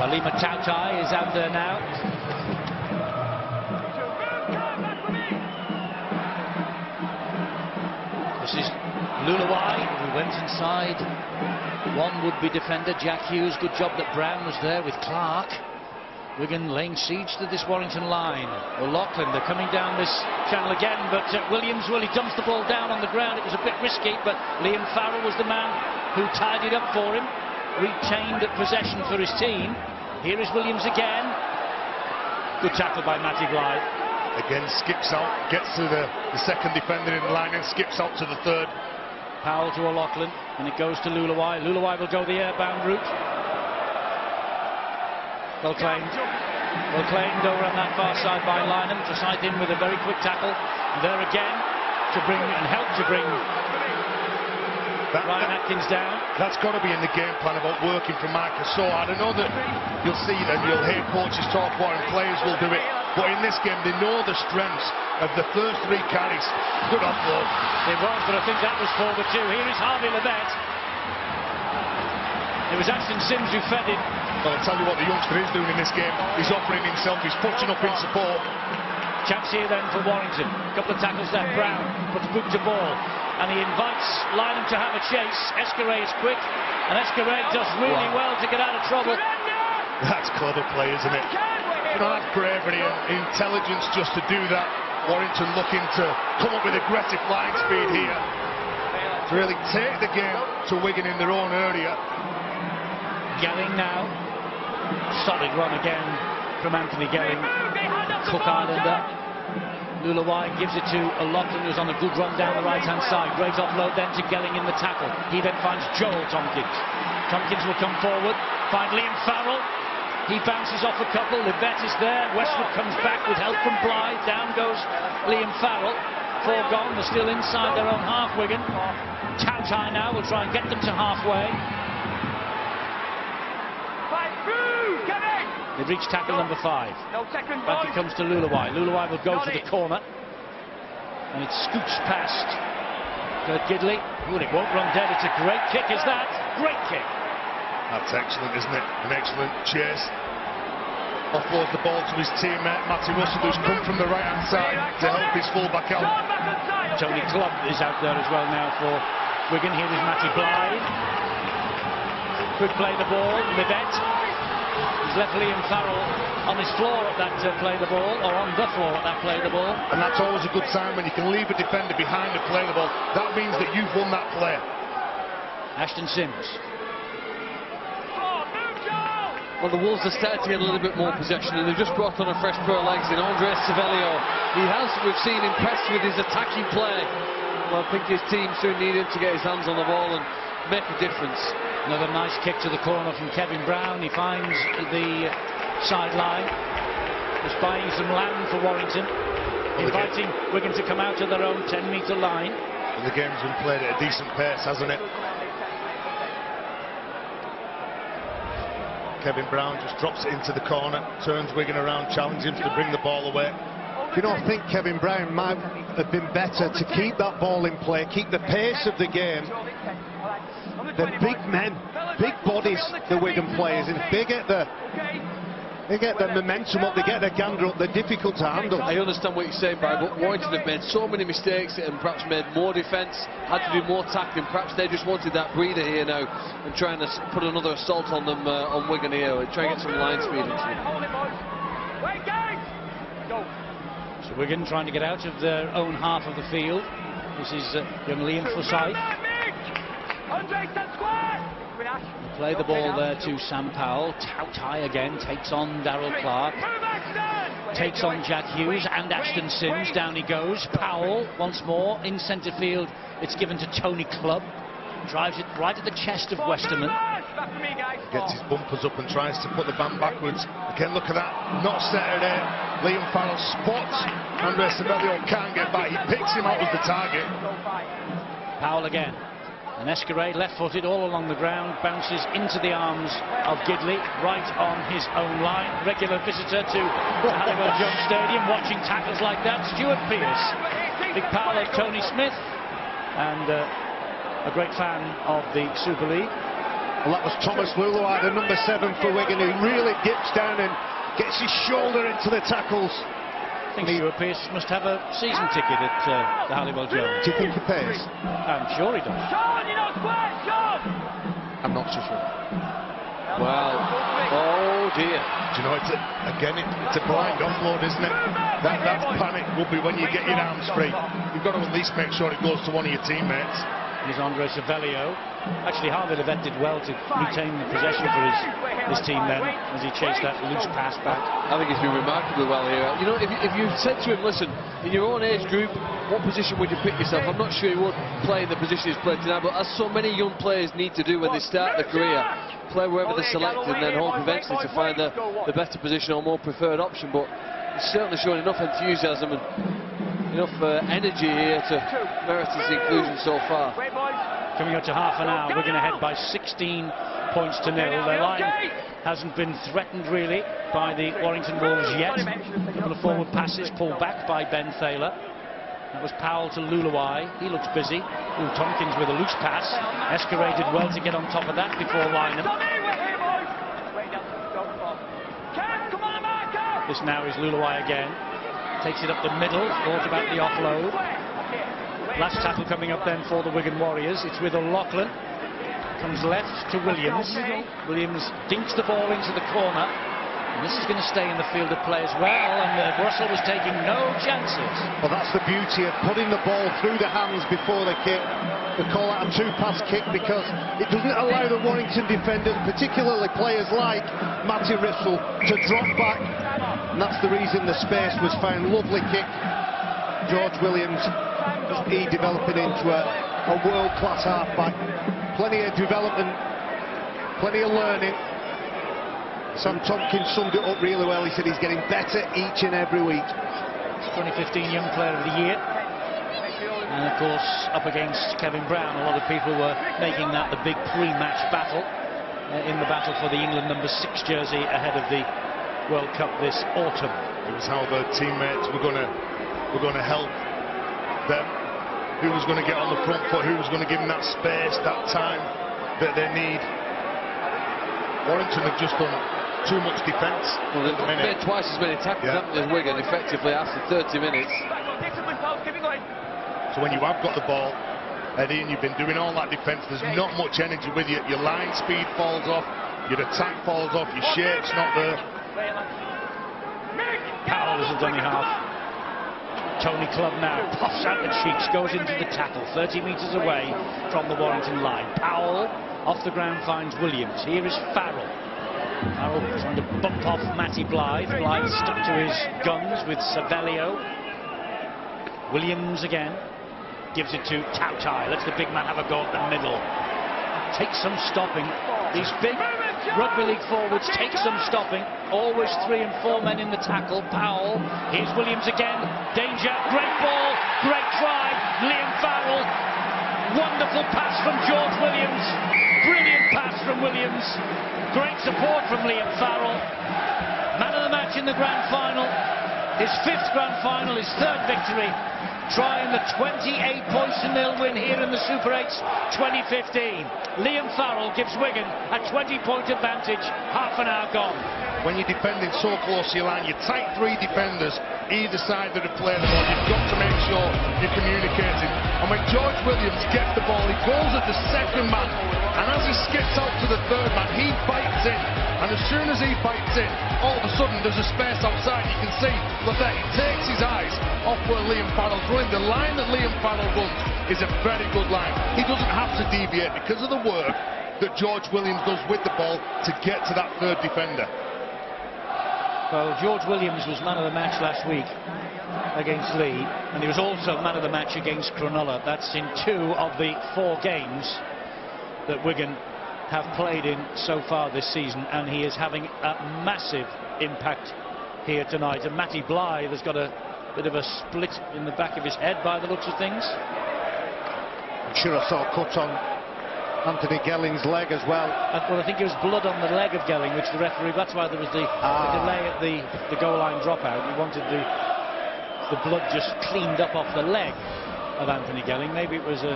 Halima Tautai is out there now. This is Lulawai, who went inside one would-be defender, Jack Hughes. Good job that Brown was there with Clark. Wigan laying siege to this Warrington line. O'Loughlin, they're coming down this channel again, but Williams, well, he dumps the ball down on the ground. It was a bit risky, but Liam Farrell was the man who tied it up for him. Retained possession for his team. Here is Williams again. Good tackle by Matty Blythe. Again, skips out, gets to the second defender in the line and skips out to the third. Powell to O'Loughlin, and it goes to Lulawai. Lulawai will go the airbound route. Well claimed over on that far side by Lynham. To side in with a very quick tackle. And there again to bring and help to bring Ryan Atkins down. That's got to be in the game plan about working from Marcus. So I don't know that you'll see that, you'll hear coaches talk about it and players will do it. But in this game, they know the strengths of the first 3 carries. Good offload. It was, but I think that was forward too. Here is Harvey Levette. It was Ashton Sims who fed it. Well, I'll tell you what the youngster is doing in this game. He's offering himself, he's pushing up in support. Chance here then for Warrington. A couple of tackles there. Brown puts boot to ball. And he invites Lynham to have a chase. Escaré is quick. And Escaré does really well to get out of trouble. That's clever play, isn't it? You don't have bravery and intelligence just to do that. Warrington looking to come up with aggressive line speed here. To really take the game to Wigan in their own area. Gelling now. Solid run again from Anthony Gelling. Cook Islander. Lulawai gives it to O'Loughlin, who's on a good run down the right-hand side. Great offload then to Gelling in the tackle. He then finds Joel Tompkins. Tompkins will come forward, find Liam Farrell. He bounces off a couple. Levette is there. Westwood comes back with help from Blythe. Down goes Liam Farrell. 4 gone. They're still inside their own half, Wigan. Tautai now will try and get them to halfway. They've reached tackle number 5. Back it comes to Lulawai. Lulawai will go to the corner. And it scoops past Kurt Gidley. Oh, it won't run dead. It's a great kick, is that? Great kick. That's excellent, isn't it? An excellent chase. Offloads the ball to his teammate, Matty Russell, who's come from the right-hand side to help his full-back out. Tony Clubb is out there as well now for Wigan. Here is Matty Blythe. Could play the ball. Levette. He's left Liam Farrell on his floor at that play the ball, or on the floor at that play the ball. And that's always a good sign when you can leave a defender behind to play the ball. That means that you've won that play. Ashton Sims. Well, the Wolves are starting to get a little bit more possession, and they've just brought on a fresh pair of legs in Andres Savelio. He has, we've seen, impressed with his attacking play. Well, I think his team soon need him to get his hands on the ball and make a difference. Another nice kick to the corner from Kevin Brown. He finds the sideline. Just buying some land for Warrington. Inviting Wigan to come out to their own 10-metre line. And the game's been played at a decent pace, hasn't it? Kevin Brown just drops it into the corner, turns Wigan around, challenges him to bring the ball away. You know, I think Kevin Brown might have been better to keep that ball in play, keep the pace of the game. The big men, big bodies, the Wigan players, and if they get the momentum up, they get their gander up, they're difficult to handle. I understand what you're saying, Barry, but Warrington have made so many mistakes and perhaps made more defence, had to do more tackling. Perhaps they just wanted that breather here now and trying to put another assault on them, on Wigan here, and try and get some line speed into them. So Wigan trying to get out of their own half of the field. This is young Liam Forsyth. Play the ball there to Sam Powell. Tautai again takes on Darryl Clark. Takes on Jack Hughes and Ashton Sims. Down he goes. Powell once more in centre field. It's given to Tony Clubb. Drives it right at the chest of Westerman. Gets his bumpers up and tries to put the band backwards. Again, look at that. Not centre there. Liam Farrell spots Andrea Savelio, can't get back. He picks him out as the target. Powell again. And Escaré, left-footed, all along the ground, bounces into the arms of Gidley, right on his own line. Regular visitor to Halliwell Jones Stadium, watching tackles like that. Stuart Pearce, big pal of Tony Smith, and a great fan of the Super League. Well, that was Thomas Luluai, the number 7 for Wigan, who really dips down and gets his shoulder into the tackles. I think Stuart Pearce must have a season ticket at the Halliwell Jones. Do you think he pays? I'm sure he does. I'm not so sure. Well, oh dear. Do you know, it's a blind offload, isn't it? That panic will be when you get your arms free. You've got to at least make sure it goes to one of your teammates. Here's Andre Savelio. Actually, Harvey Levett did well to retain the possession for his team then, as he chased that loose pass back. I think he's been remarkably well here. You know, if you said to him, listen, in your own age group, what position would you pick yourself? I'm not sure he would play in the position he's played tonight, but as so many young players need to do when they start their career, play wherever they're selected and then hope eventually to find the better position or more preferred option. But he's certainly shown enough enthusiasm and enough energy here to merit his inclusion so far. Coming up to half an hour, we're going to head by 16 points to 0. Their line hasn't been threatened really by the Warrington Wolves yet. A couple of forward passes pulled back by Ben Thaler. That was Powell to Luluai. He looks busy. Ooh, Tompkins with a loose pass. Escaré did well to get on top of that before Lynham. This now is Luluai again. Takes it up the middle. Thought about the offload. Last tackle coming up then for the Wigan Warriors. It's with O'Loughlin. Comes left to Williams. Williams dinks the ball into the corner. And this is going to stay in the field of play as well. And Russell was taking no chances. Well, that's the beauty of putting the ball through the hands before the kick. We call that a two-pass kick because it doesn't allow the Warrington defenders, particularly players like Matty Rissell, to drop back. And that's the reason the space was found. Lovely kick. George Williams, he developing into a world-class half-back. Plenty of development, plenty of learning. Sam Tompkins summed it up really well. He said he's getting better each and every week. 2015 Young Player of the Year. And of course, up against Kevin Brown, a lot of people were making that the big pre-match battle in the battle for the England number 6 jersey ahead of the World Cup this autumn. It was how the teammates were going to help them. Who was going to get on the front foot? Who was going to give them that space, that time that they need? Warrington have just done too much defence. Well, they've made twice as many tackles as Wigan effectively after 30 minutes. So when you have got the ball, Eddie, and you've been doing all that defence, there's not much energy with you. Your line speed falls off, your attack falls off, your shape's not there. Powell is a dummy half. Tony Clubb now puffs out the cheeks, goes into the tackle 30 metres away from the Warrington line. Powell off the ground finds Williams. Here is Farrell. Farrell trying to bump off Matty Blythe. Blythe stuck to his guns with Savelio. Williams again gives it to Tautai. Lets the big man have a go at the middle. Takes some stopping. These big rugby league forwards take some stopping. Always 3 and 4 men in the tackle. Powell. Here's Williams again. Danger. Great ball. Great try. Liam Farrell. Wonderful pass from George Williams. Brilliant pass from Williams. Great support from Liam Farrell. Man of the match in the grand final. His 5th grand final. His 3rd victory. Trying the 28-0 win here in the Super 8's 2015. Liam Farrell gives Wigan a 20-point advantage, half an hour gone. When you're defending so close to your line, you tight 3 defenders either side that are playing the ball. You've got to make sure you're communicating. And when George Williams gets the ball, he goes at the second man, and as he skips out to the third man, he bites in. And as soon as he bites in, all of a sudden there's a space outside. You can see, look there, he takes his eyes off where Liam Farrell's running. The line that Liam Farrell runs is a very good line. He doesn't have to deviate because of the work that George Williams does with the ball to get to that third defender. Well, George Williams was man of the match last week against Lee, and he was also man of the match against Cronulla. That's in 2 of the 4 games that Wigan have played in so far this season, and he is having a massive impact here tonight. And Matty Blythe has got a bit of a split in the back of his head by the looks of things. I'm sure I saw a cut on Anthony Gelling's leg as well. Well, I think it was blood on the leg of Gelling, which the referee, that's why there was the delay at the goal line dropout. He wanted the blood just cleaned up off the leg of Anthony Gelling. Maybe it was a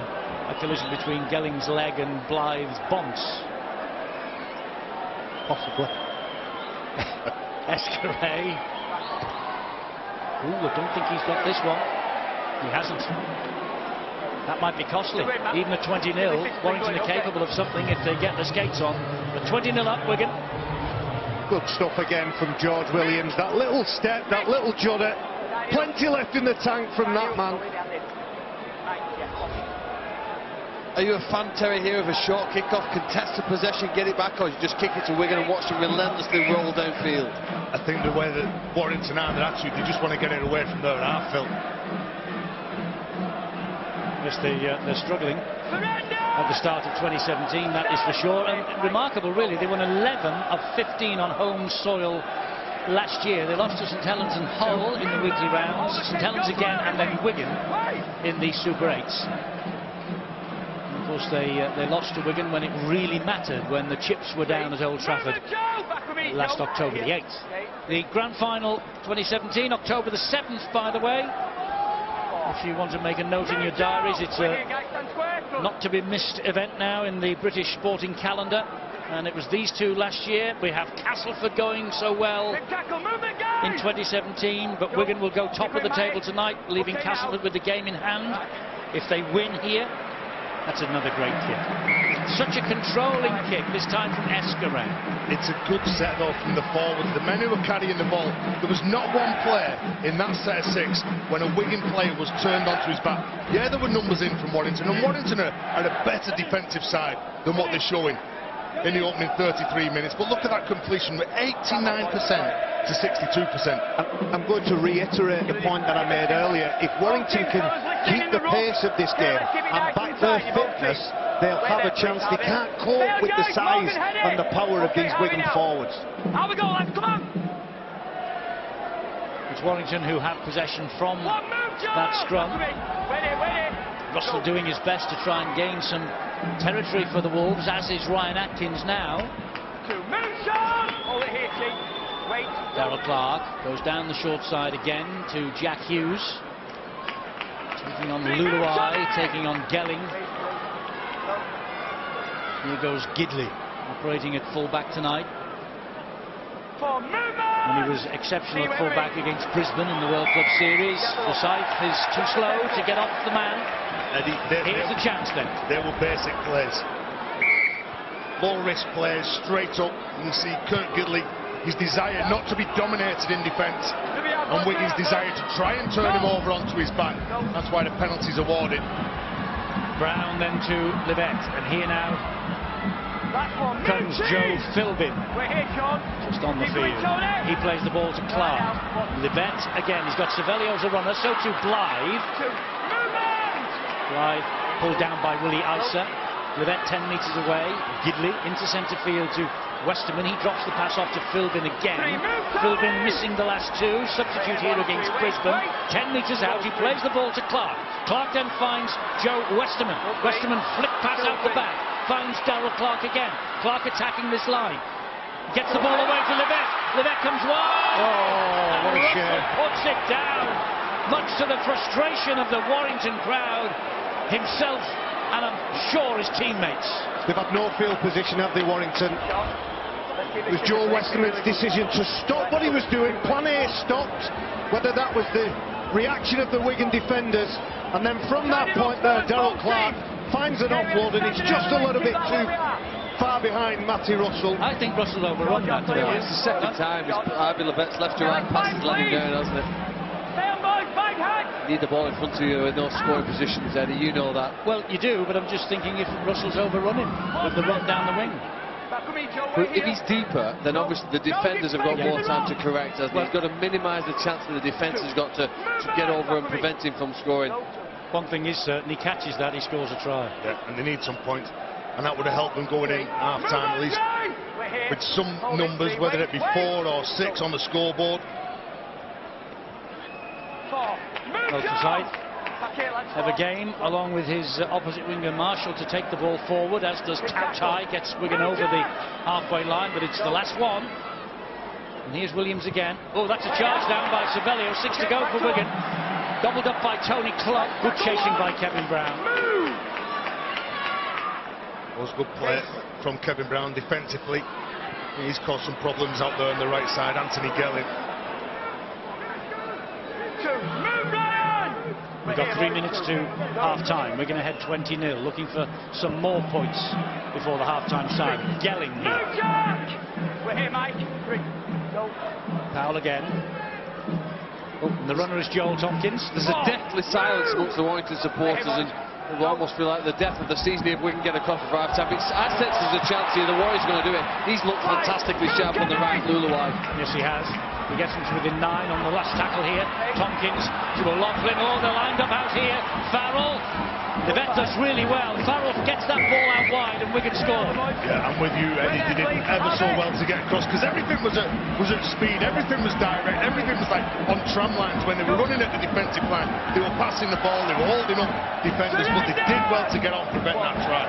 collision between Gelling's leg and Blythe's bonce. Possibly. Escaré. Ooh, I don't think he's got this one. He hasn't. That might be costly. Even at 20-0, Warrington are capable of something if they get the skates on. But 20-0 up, Wigan. Good stuff again from George Williams. That little step, that little judder. Plenty left in the tank from that man. Are you a fan, Terry, here of a short kick-off, contested possession, get it back, or you just kick it to Wigan and watch them relentlessly roll downfield? I think the way that Warrington are, they just want to get it away from their half, Phil. Yes, they're struggling at the start of 2017, that is for sure. And remarkable, really, they won 11 of 15 on home soil last year. They lost to St Helens and Hull in the weekly rounds, St Helens again, and then Wigan in the Super 8s. And of course, they lost to Wigan when it really mattered, when the chips were down at Old Trafford last October the 8th. The grand final 2017, October the 7th, by the way. If you want to make a note in your diaries, it's a not to be missed event now in the British sporting calendar, and it was these 2 last year. We have Castleford going so well in 2017, but Wigan will go top of the table tonight, leaving Castleford with the game in hand. If they win here, that's another great kick. Such a controlling kick, this time from Escaré. It's a good set though from the forwards, the men who were carrying the ball. There was not one player in that set of 6 when a Wigan player was turned onto his back. Yeah, there were numbers in from Warrington, and Warrington are a better defensive side than what they're showing in the opening 33 minutes. But look at that completion, with 89% to 62%. I'm going to reiterate the point that I made earlier. If Warrington can keep the pace of this game and back their fitness, they'll have a chance. They can't cope with the size and the power of these Wigan forwards. How we go, lads? Come on! It's Warrington who have possession from that scrum. Russell doing his best to try and gain some territory for the Wolves, as is Ryan Atkins now. Darrell Clark goes down the short side again to Jack Hughes. Taking on Luluai, taking on Gelling. Here goes Gidley, operating at full-back tonight. And he was exceptional at full-back against Brisbane in the World Club Series. Forsyth is too slow to get off the man. Here's the chance then. They were basic plays. Low-risk plays, straight up. You can see Kurt Gidley, his desire not to be dominated in defence, and Wigan's desire to try and turn him over onto his back. That's why the penalty's awarded. Brown then to Livett, and here now comes Joe Philbin, just on the field. He plays the ball to Clark. Livett again, he's got Savelli as a runner, so to Blythe. Blythe pulled down by Willie Isa. Livett 10 metres away. Gidley into centre field to Westerman. He drops the pass off to Philbin again. Philbin missing the last 2. Substitute here against Brisbane. 10 metres out, he plays the ball to Clark. Clark then finds Joe Westerman. Westerman flick pass out the back. Finds Darrell Clark again. Clark attacking this line. Gets the ball away to Livett. Livett comes wide. Oh, what a shame. Puts it down. Much to the frustration of the Warrington crowd, himself, and I'm sure his teammates. They've had no field position, have they, Warrington? It was Joel Westerman's decision to stop what he was doing. Plan A stopped, whether that was the reaction of the Wigan defenders, and then from that point there, Darrell Clarke finds an offload, and it's just a little bit too far behind Matty Russell. I think Russell overrun that. It's the second time Harvey Levette's left to right pass has let him down, hasn't it? You need the ball in front of you in those scoring positions, Eddie, you know that. Well, you do, but I'm just thinking if Russell's overrunning with the run down the wing. But if he's deeper, then obviously the defenders have got more time to correct, hasn't he? He's got to minimise the chance that the defence has got to get over and prevent him from scoring. One thing is certain, he catches that, he scores a try. Yeah, and they need some points, and that would have helped them going in half-time at least with some numbers, whether it be 4 or 6 on the scoreboard. Outside have a game along with his opposite winger Marshall to take the ball forward, as does Tautai, gets Wigan over the halfway line, but it's the last one. And here's Williams again. Oh, that's a charge down by Savelio, 6 to go for Wigan. Doubled up by Tony Clark, good chasing by Kevin Brown. Was good play from Kevin Brown defensively. He's caused some problems out there on the right side. Anthony Gelling. We've got 3 minutes to half-time. We're going to head 20-0, looking for some more points before the half-time side. Gelling here. We're here, Mike. Powell again. Oh, and the runner is Joel Tompkins. There's a deathly silence amongst the Warrington supporters, and it will almost feel like the death of the season if we can get across for half-time. I sense there's a chance here. The Warriors are going to do it. He's looked fantastically sharp on the right, Luluai. Yes, he has. He gets him to within 9 on the last tackle here. Tompkins to O'Loughlin. Oh, they're lined up out here. Farrell. The vet does really well. Farrell gets that ball out wide and Wigan score. Yeah, I'm with you, Eddie. They did ever so well to get across because everything was at speed, everything was direct, everything was like on tram lines. When they were running at the defensive line, they were passing the ball, they were holding up defenders, but they did well to get on, prevent that try.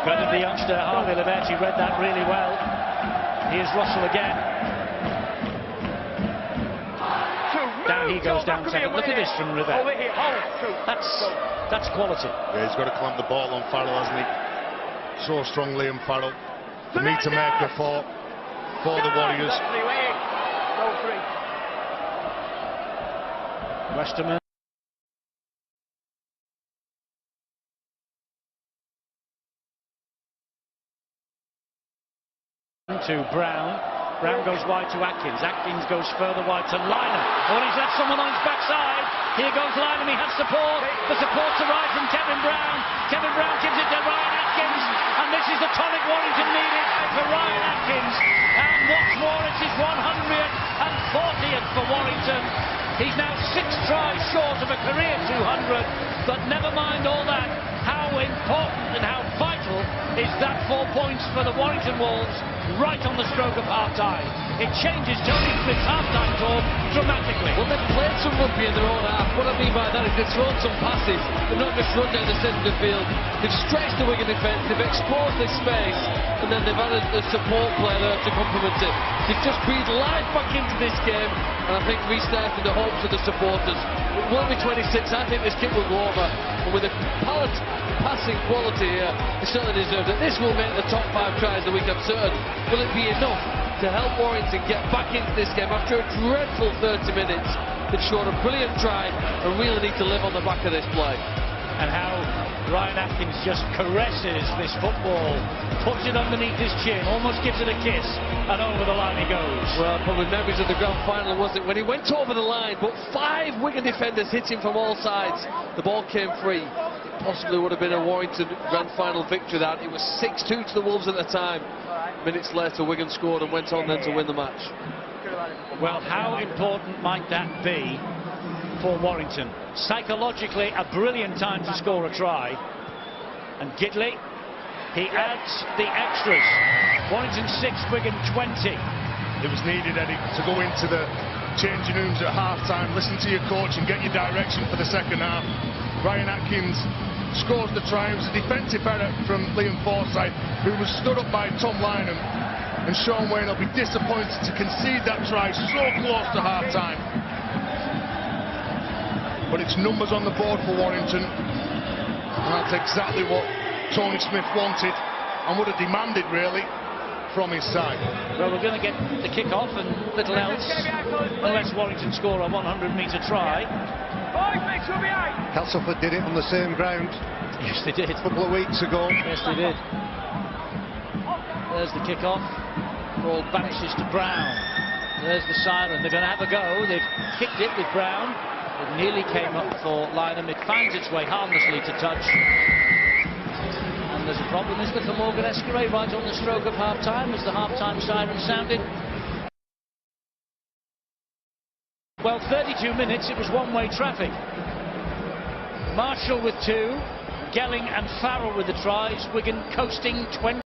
Credit the youngster Harvey Levet, he read that really well. Here's Russell again. Down he goes down second. Look at this from Rivet. That's quality. Yeah, he's got to clamp the ball on Farrell, hasn't he? So strong, Liam Farrell. The meter maker for the Warriors. Westerman. To Brown. Brown goes wide to Atkins. Atkins goes further wide to Lynham. Oh, he's left someone on his backside. Here goes Lynham. He has support. The support's arrived from Kevin Brown. Kevin Brown gives it to Ryan Atkins. And this is the tonic Warrington needed for Ryan Atkins. And what's more, it's his 140th for Warrington. He's now 6 tries short of a career 200. But never mind all that. How important and how vital is that 4 points for the Warrington Wolves right on the stroke of half-time. It changes Tony Smith's half-time talk dramatically. Well, they've played some rugby in their own half. What I mean by that is they've thrown some passes. They've not just run down the centre of the field. They've stretched the Wigan defence. They've exposed this space. And then they've added the support player there to complement it. They've just breathed life back into this game. And I think restarted the hopes of the supporters. It won't be 26. I think this kit will go over. And with a passing quality here, they certainly deserve it. This will make the top 5 tries of the week, I'm certain. Will it be enough to help Warrington get back into this game after a dreadful 30 minutes? They've showed a brilliant try and really need to live on the back of this play. And how Ryan Atkins just caresses this football, puts it underneath his chin, almost gives it a kiss, and over the line he goes. Well, probably memories of the grand final, wasn't it, when he went over the line, but 5 Wigan defenders hit him from all sides. The ball came free. It possibly would have been a Warrington grand final victory. That it was 6-2 to the Wolves at the time. Minutes later, Wigan scored and went on then to win the match. Well, how important might that be for Warrington? Psychologically, a brilliant time to score a try. And Gidley, he adds the extras. Warrington 6, Wigan 20. It was needed, Eddie, to go into the changing rooms at half-time, listen to your coach and get your direction for the second half. Ryan Atkins scores the try. It was a defensive error from Liam Forsyth, who was stood up by Tom Lynham. And Sean Wayne will be disappointed to concede that try so close to half-time. But it's numbers on the board for Warrington. And that's exactly what Tony Smith wanted and would have demanded, really, from his side. Well, we're going to get the kick-off and little else, unless Warrington score a 100-metre try. Castleford did it on the same ground. Yes, they did. A couple of weeks ago. Yes, they did. There's the kick-off. Ball bounces to Brown. There's the siren. They're going to have a go. They've kicked it with Brown. It nearly came up for Lynham. It finds its way harmlessly to touch. And there's a problem, isn't it, for Morgan Escaré right on the stroke of half-time as the half-time siren sounded. Well, 32 minutes, it was one-way traffic. Marshall with 2, Gelling and Farrell with the tries. Wigan coasting 20.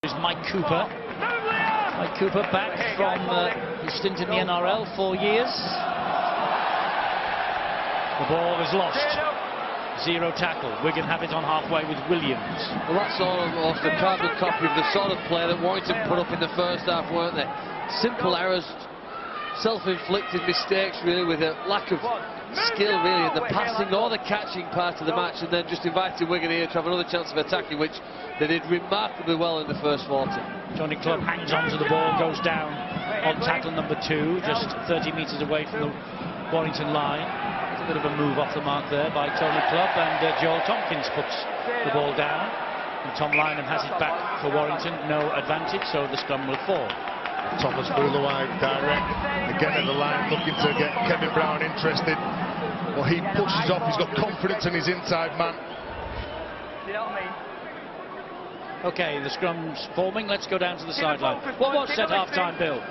Is Mike Cooper. Mike Cooper back from his stint in the NRL, 4 years. The ball is lost. 0 tackle. Wigan have it on halfway with Williams. Well, that's almost a carbon copy of the sort of play that Warrington put up in the first half, weren't they? Simple errors, self-inflicted mistakes, really, with a lack of skill, really, in the passing or the catching part of the match, and then just inviting Wigan here to have another chance of attacking, which they did remarkably well in the first 40. Johnny Clubb hangs onto the ball, goes down on tackle number 2, just 30 metres away from the Warrington line. A bit of a move off the mark there by Tony Clubb, and Joel Tompkins puts the ball down. And Tom Lynham has it back for Warrington, no advantage, so the scrum will fall. Thomas Uluwai direct again at the line, looking to get Kevin Brown interested. Well, he pushes off, he's got confidence in his inside man. You know what I mean? Okay, the scrum's forming. Let's go down to the sideline. What was said half-time, Bill?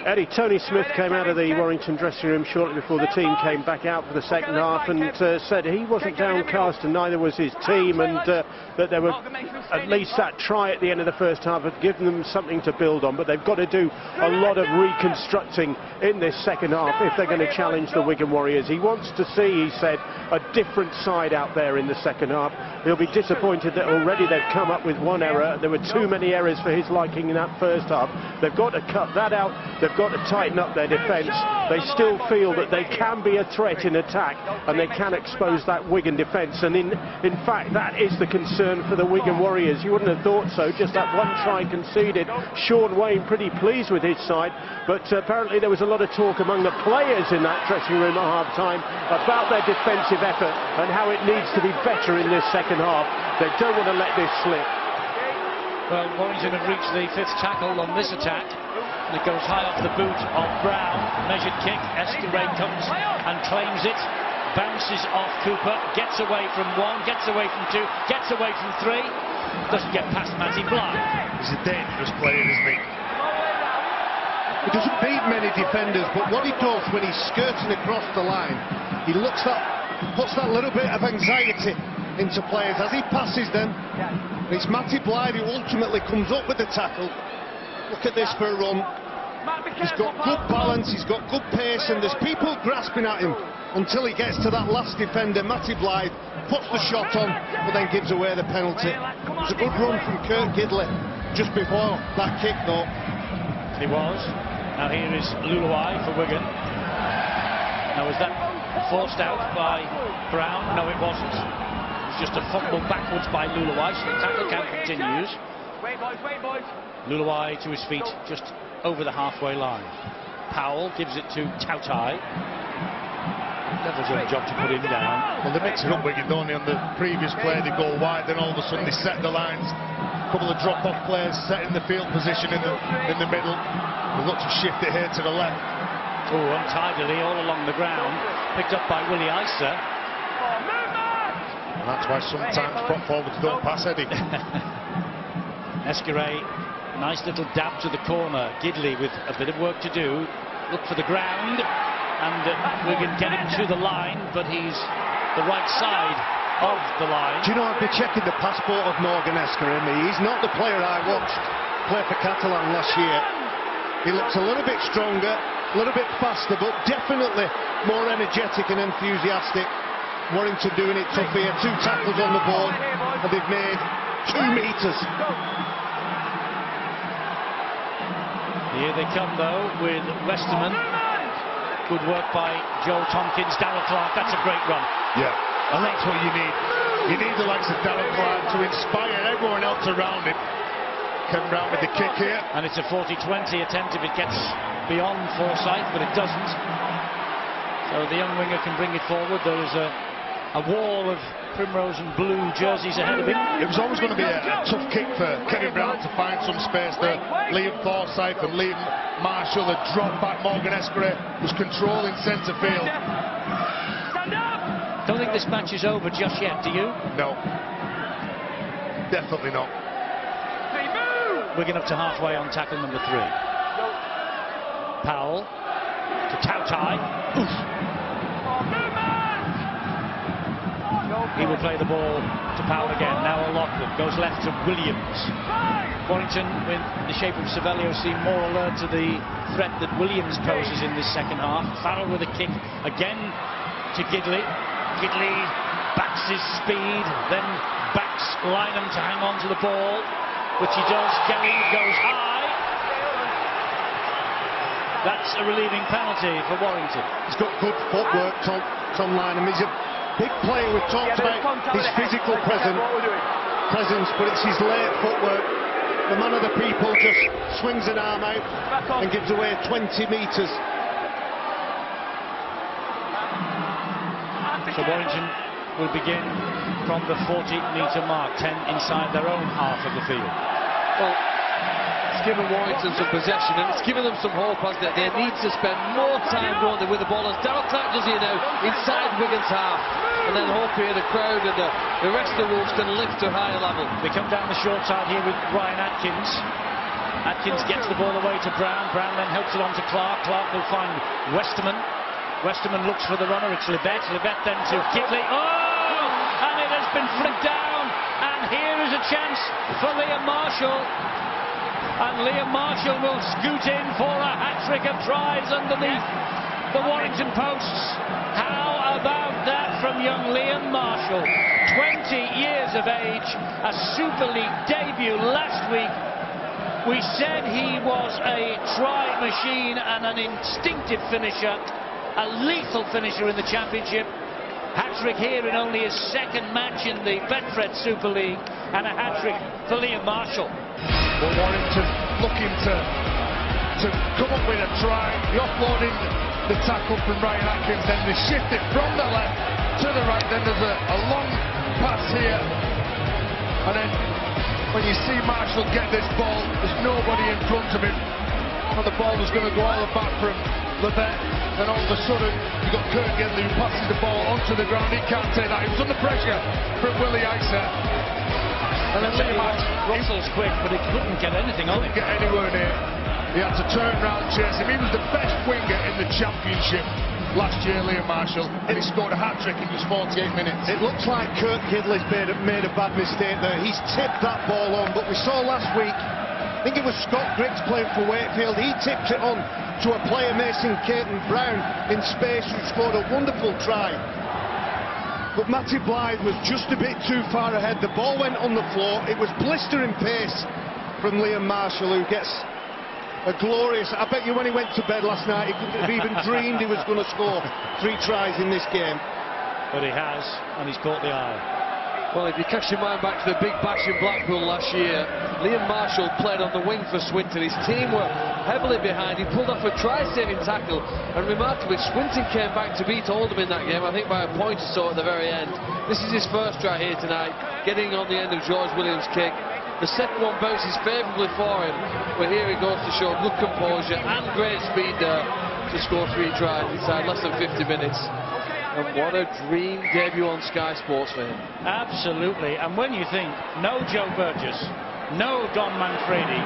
Eddie, Tony Smith came out of the Warrington dressing room shortly before the team came back out for the second half and said he wasn't downcast and neither was his team, and that there were at least that try at the end of the first half had given them something to build on, but they've got to do a lot of reconstructing in this second half if they're going to challenge the Wigan Warriors. He wants to see, he said, a different side out there in the second half. He'll be disappointed that already they've come up with 1 error. There were too many errors for his liking in that first half. They've got to cut that out. They've got to tighten up their defence. They still feel that they can be a threat in attack and they can expose that Wigan defence. And in fact, that is the concern for the Wigan Warriors. You wouldn't have thought so. Just that 1 try conceded. Sean Wayne pretty pleased with his side. But apparently there was a lot of talk among the players in that dressing room at half-time about their defensive effort and how it needs to be better in this second half. They don't want to let this slip. Well, Warrington have reached the 5th tackle on this attack. And it goes high off the boot of Brown. Measured kick. Escaré comes and claims it. Bounces off Cooper. Gets away from 1. Gets away from 2. Gets away from 3. Doesn't get past Matty Bly. He's a dangerous player, isn't he? He doesn't beat many defenders, but what he does when he's skirting across the line, he puts that little bit of anxiety into players as he passes them. It's Matty Bly who ultimately comes up with the tackle. Look at this for a run. He's got good balance, he's got good pace, and there's people grasping at him until he gets to that last defender. Matty Bly puts the shot on, but then gives away the penalty. It was a good run from Kurt Gidley just before that kick, though. He was. Now here is Uluwai for Wigan. Now was that forced out by Brown? No, it wasn't. Just a fumble backwards by Uluwai, so the tackle count continues. Wait, boys. Uluwai to his feet, just over the halfway line. Powell gives it to Tautai. Never done a job to put him down. Well, they mix it up, Wigan, don't they? On the previous play, they go wide, then all of a sudden they set the lines. A couple of drop-off players set in the field position in the middle. They look to shift it here to the left. Oh, untidily all along the ground. Picked up by Willie Isa. And that's why sometimes prop forwards don't pass, Eddie. Escaré, nice little dab to the corner. Gidley with a bit of work to do. Look for the ground, and Wigan get him to the line, but he's the right side of the line. Do you know, I've been checking the passport of Morgan Escaré. He's not the player I watched play for Catalan last year. He looks a little bit stronger, a little bit faster, but definitely more energetic and enthusiastic. Warrington doing it tough here. 2 tackles on the board, and they've made 2 metres. Here they come, though, with Westerman. Good work by Joe Tompkins. Darrell Clark, that's a great run. Yeah, and that's what you need. You need the likes of Darrell Clark to inspire everyone else around him. Kevin Brown with the kick here. And it's a 40-20 attempt if it gets beyond Forsyth, but it doesn't. So the young winger can bring it forward. There is a wall of primrose and blue jerseys ahead of him. It was always going to be a tough kick for Kevin Brown to find some space there. Liam Forsyth and Liam Marshall had dropped back. Morgan Escray was controlling centre field. Don't think this match is over just yet, do you? No, definitely not. Wigan up to halfway on tackle number 3. Powell to Tautai. Oof. He will play the ball to Powell again. Now O'Loughlin goes left to Williams. Warrington, in the shape of Savelio, seem more alert to the threat that Williams poses in this second half. Farrell with a kick again to Gidley. Gidley backs his speed, then backs Lynham to hang on to the ball, which he does. Kelly goes high. That's a relieving penalty for Warrington. He's got good footwork, Tom Lynham. He's a big player. We've talked about his physical presence, but it's his late footwork. The man of the people just swings an arm out and gives away 20 metres. So Warrington will begin from the 40-metre mark, 10 inside their own half of the field. Well, it's given Warrington some possession, and it's given them some hope, hasn't it? They need to spend more time going there with the ball, as Darrell Clark does here now, inside Wigan's half. And then hope here the crowd and the rest of the Wolves can lift to a higher level. They come down the short side here with Ryan Atkins. Atkins gets the ball away to Brown. Brown then helps it on to Clark. Clark will find Westerman. Westerman looks for the runner. It's Libet. Libet then to Gidley. Oh! And it has been flicked down. And here is a chance for Liam Marshall. And Liam Marshall will scoot in for a hat-trick of tries underneath the Warrington posts. How about that from young Liam Marshall? 20 years of age, a Super League debut last week. We said he was a try machine and an instinctive finisher, a lethal finisher in the Championship. Hat-trick here in only his second match in the Betfred Super League, and a hat-trick for Liam Marshall. Well, Warrington looking to come up with a try. The offloading the tackle from Ryan Atkins, then they shift it from the left to the right. Then there's a long pass here, and then when you see Marshall get this ball, there's nobody in front of him, and the ball was going to go all the back from Libet. Then all of a sudden you've got Kurt Gidley who passes the ball onto the ground. He can't take that. He was under pressure from Willie Iser. And then Russell's quick, but he couldn't get anything on him. Get anywhere near. He had to turn round and chase him. He was the best winger in the Championship last year, Liam Marshall, and he scored a hat-trick in just 48 minutes. It looks like Kurt Gidley's made a bad mistake there. He's tipped that ball on, but we saw last week, I think it was Scott Griggs playing for Wakefield, he tipped it on to a player, Mason Caton Brown, in space, who scored a wonderful try. But Matty Blythe was just a bit too far ahead. The ball went on the floor. It was blistering pace from Liam Marshall, who gets a glorious... I bet you when he went to bed last night, he couldn't have even dreamed he was going to score 3 tries in this game. But he has, and he's caught the eye. Well, if you cast your mind back to the big bash in Blackpool last year, Liam Marshall played on the wing for Swinton. His team were heavily behind. He pulled off a try-saving tackle, and remarkably, Swinton came back to beat Oldham in that game, I think by a point or so at the very end. This is his first try here tonight, getting on the end of George Williams' kick. The second one bounces favourably for him, but here he goes to show good composure and great speed there to score 3 tries inside less than 50 minutes. And what a dream debut on Sky Sports for him. Absolutely. And when you think, no Joe Burgess, no Don Manfredi,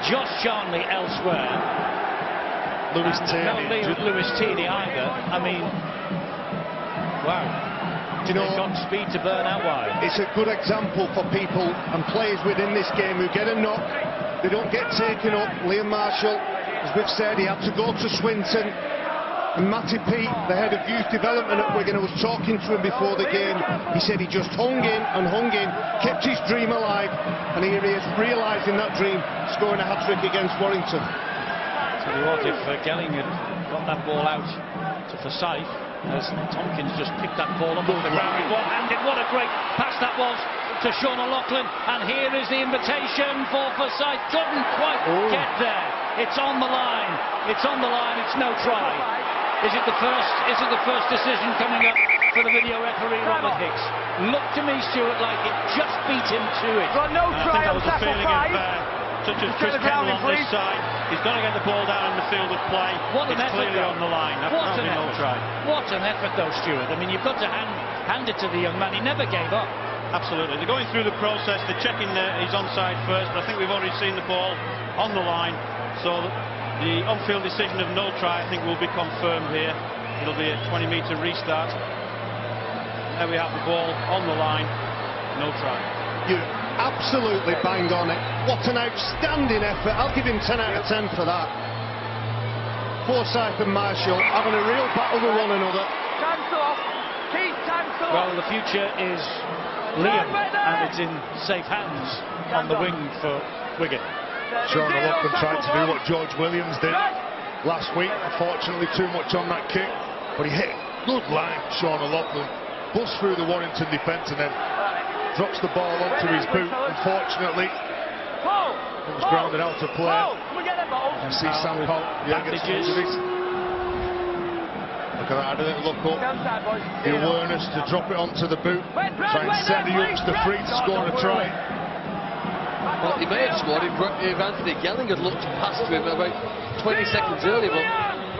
Josh Charnley elsewhere, Lewis no Tierney. Lewis Tierney either, I mean, wow. Do you know, they've got speed to burn out wide. It's a good example for people and players within this game who get a knock, they don't get taken up. Liam Marshall, as we've said, he had to go to Swinton. And Matty Peat, the head of youth development at Wigan, I was talking to him before the game. He said he just hung in and hung in, kept his dream alive, and here he is realising that dream, scoring a hat-trick against Warrington. Tell you what, if Gelling had got that ball out to Forsyth, as Tompkins just picked that ball up off the ground with one-handed, what a great pass that was to Sean O'Loughlin, and here is the invitation for Forsyth. Couldn't quite get there. It's on the line. It's on the line. It's no try. Is it the first decision coming up for the video referee, Robert Hicks? Looked to me, Stuart, like it just beat him to it. Got no try on tackle 5. Such as Chris Kendall on this side. He's got to get the ball down in the field of play. What an effort, clearly on the line. What an effort. What an effort, though, Stuart. I mean, you've got to hand it to the young man. He never gave up. Absolutely. They're going through the process. They're checking he's onside first, but I think we've already seen the ball on the line. So the on-field decision of no try, I think, will be confirmed here. It'll be a 20-metre restart. There we have the ball on the line. No try. You absolutely bang on it. What an outstanding effort. I'll give him 10 out of 10 for that. Forsyth and Marshall having a real battle with one another. Well, the future is Liam, and it's in safe hands on the wing for Wigan. Sean O'Loughlin tried to do what George Williams did last week. Unfortunately, too much on that kick, but he hit good line. Sean O'Loughlin busts through the Warrington defence and then drops the ball onto his boot. Unfortunately, it was grounded out of play. You see Sam Powell, bandages. Look at that, I didn't look up. The awareness to drop it onto the boot, try and set the youngster free to score a try. Well, he may have scored if Anthony Gelling had looked past him about 20 seconds earlier, but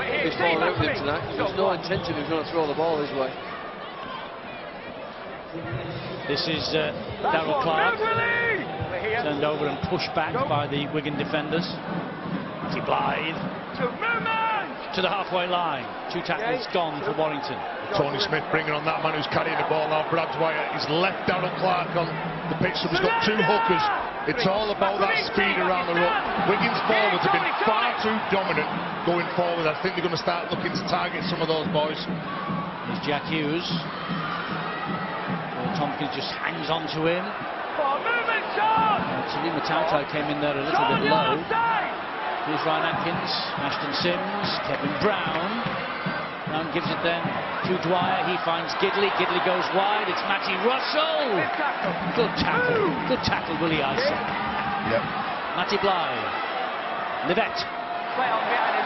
he's fallen out with him tonight. There's no intention he's going to throw the ball his way. This is Darryl Clark, turned over and pushed back by the Wigan defenders. Matty Blythe to the halfway line. 2 tackles gone for Warrington. Tony Smith bringing on that man who's carrying the ball now. Brad Dwyer, he's left Darryl Clark on the pitch, so he's got 2 hookers. It's all about that speed around the ruck. Wigan's forwards have been far too dominant going forward. I think they're going to start looking to target some of those boys. There's Jack Hughes. Tompkins just hangs on to him. Salima Tautai came in there a little bit low. Here's Ryan Atkins, Ashton Sims, Kevin Brown. Brown gives it then to Dwyer. He finds Gidley. Gidley goes wide. It's Matty Russell. Good tackle. Good tackle, Willie Isa. Yep. Matty Blythe. Livette.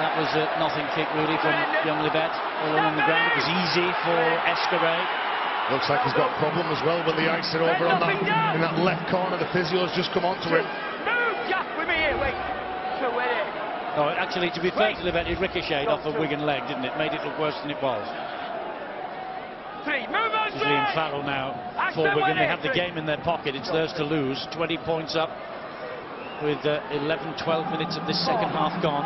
That was a nothing kick really from young Livette. All along the ground. It was easy for Escaray. Looks like he's got a problem as well with the ice over on that in that left corner. The physio's just come onto him. Oh, actually, to be fair to Livette, it ricocheted off a Wigan leg, didn't it? Made it look worse than it was. This is Liam Farrell now for Wigan. They have the game in their pocket. It's theirs to lose. 20 points up with 11-12 minutes of this second half gone.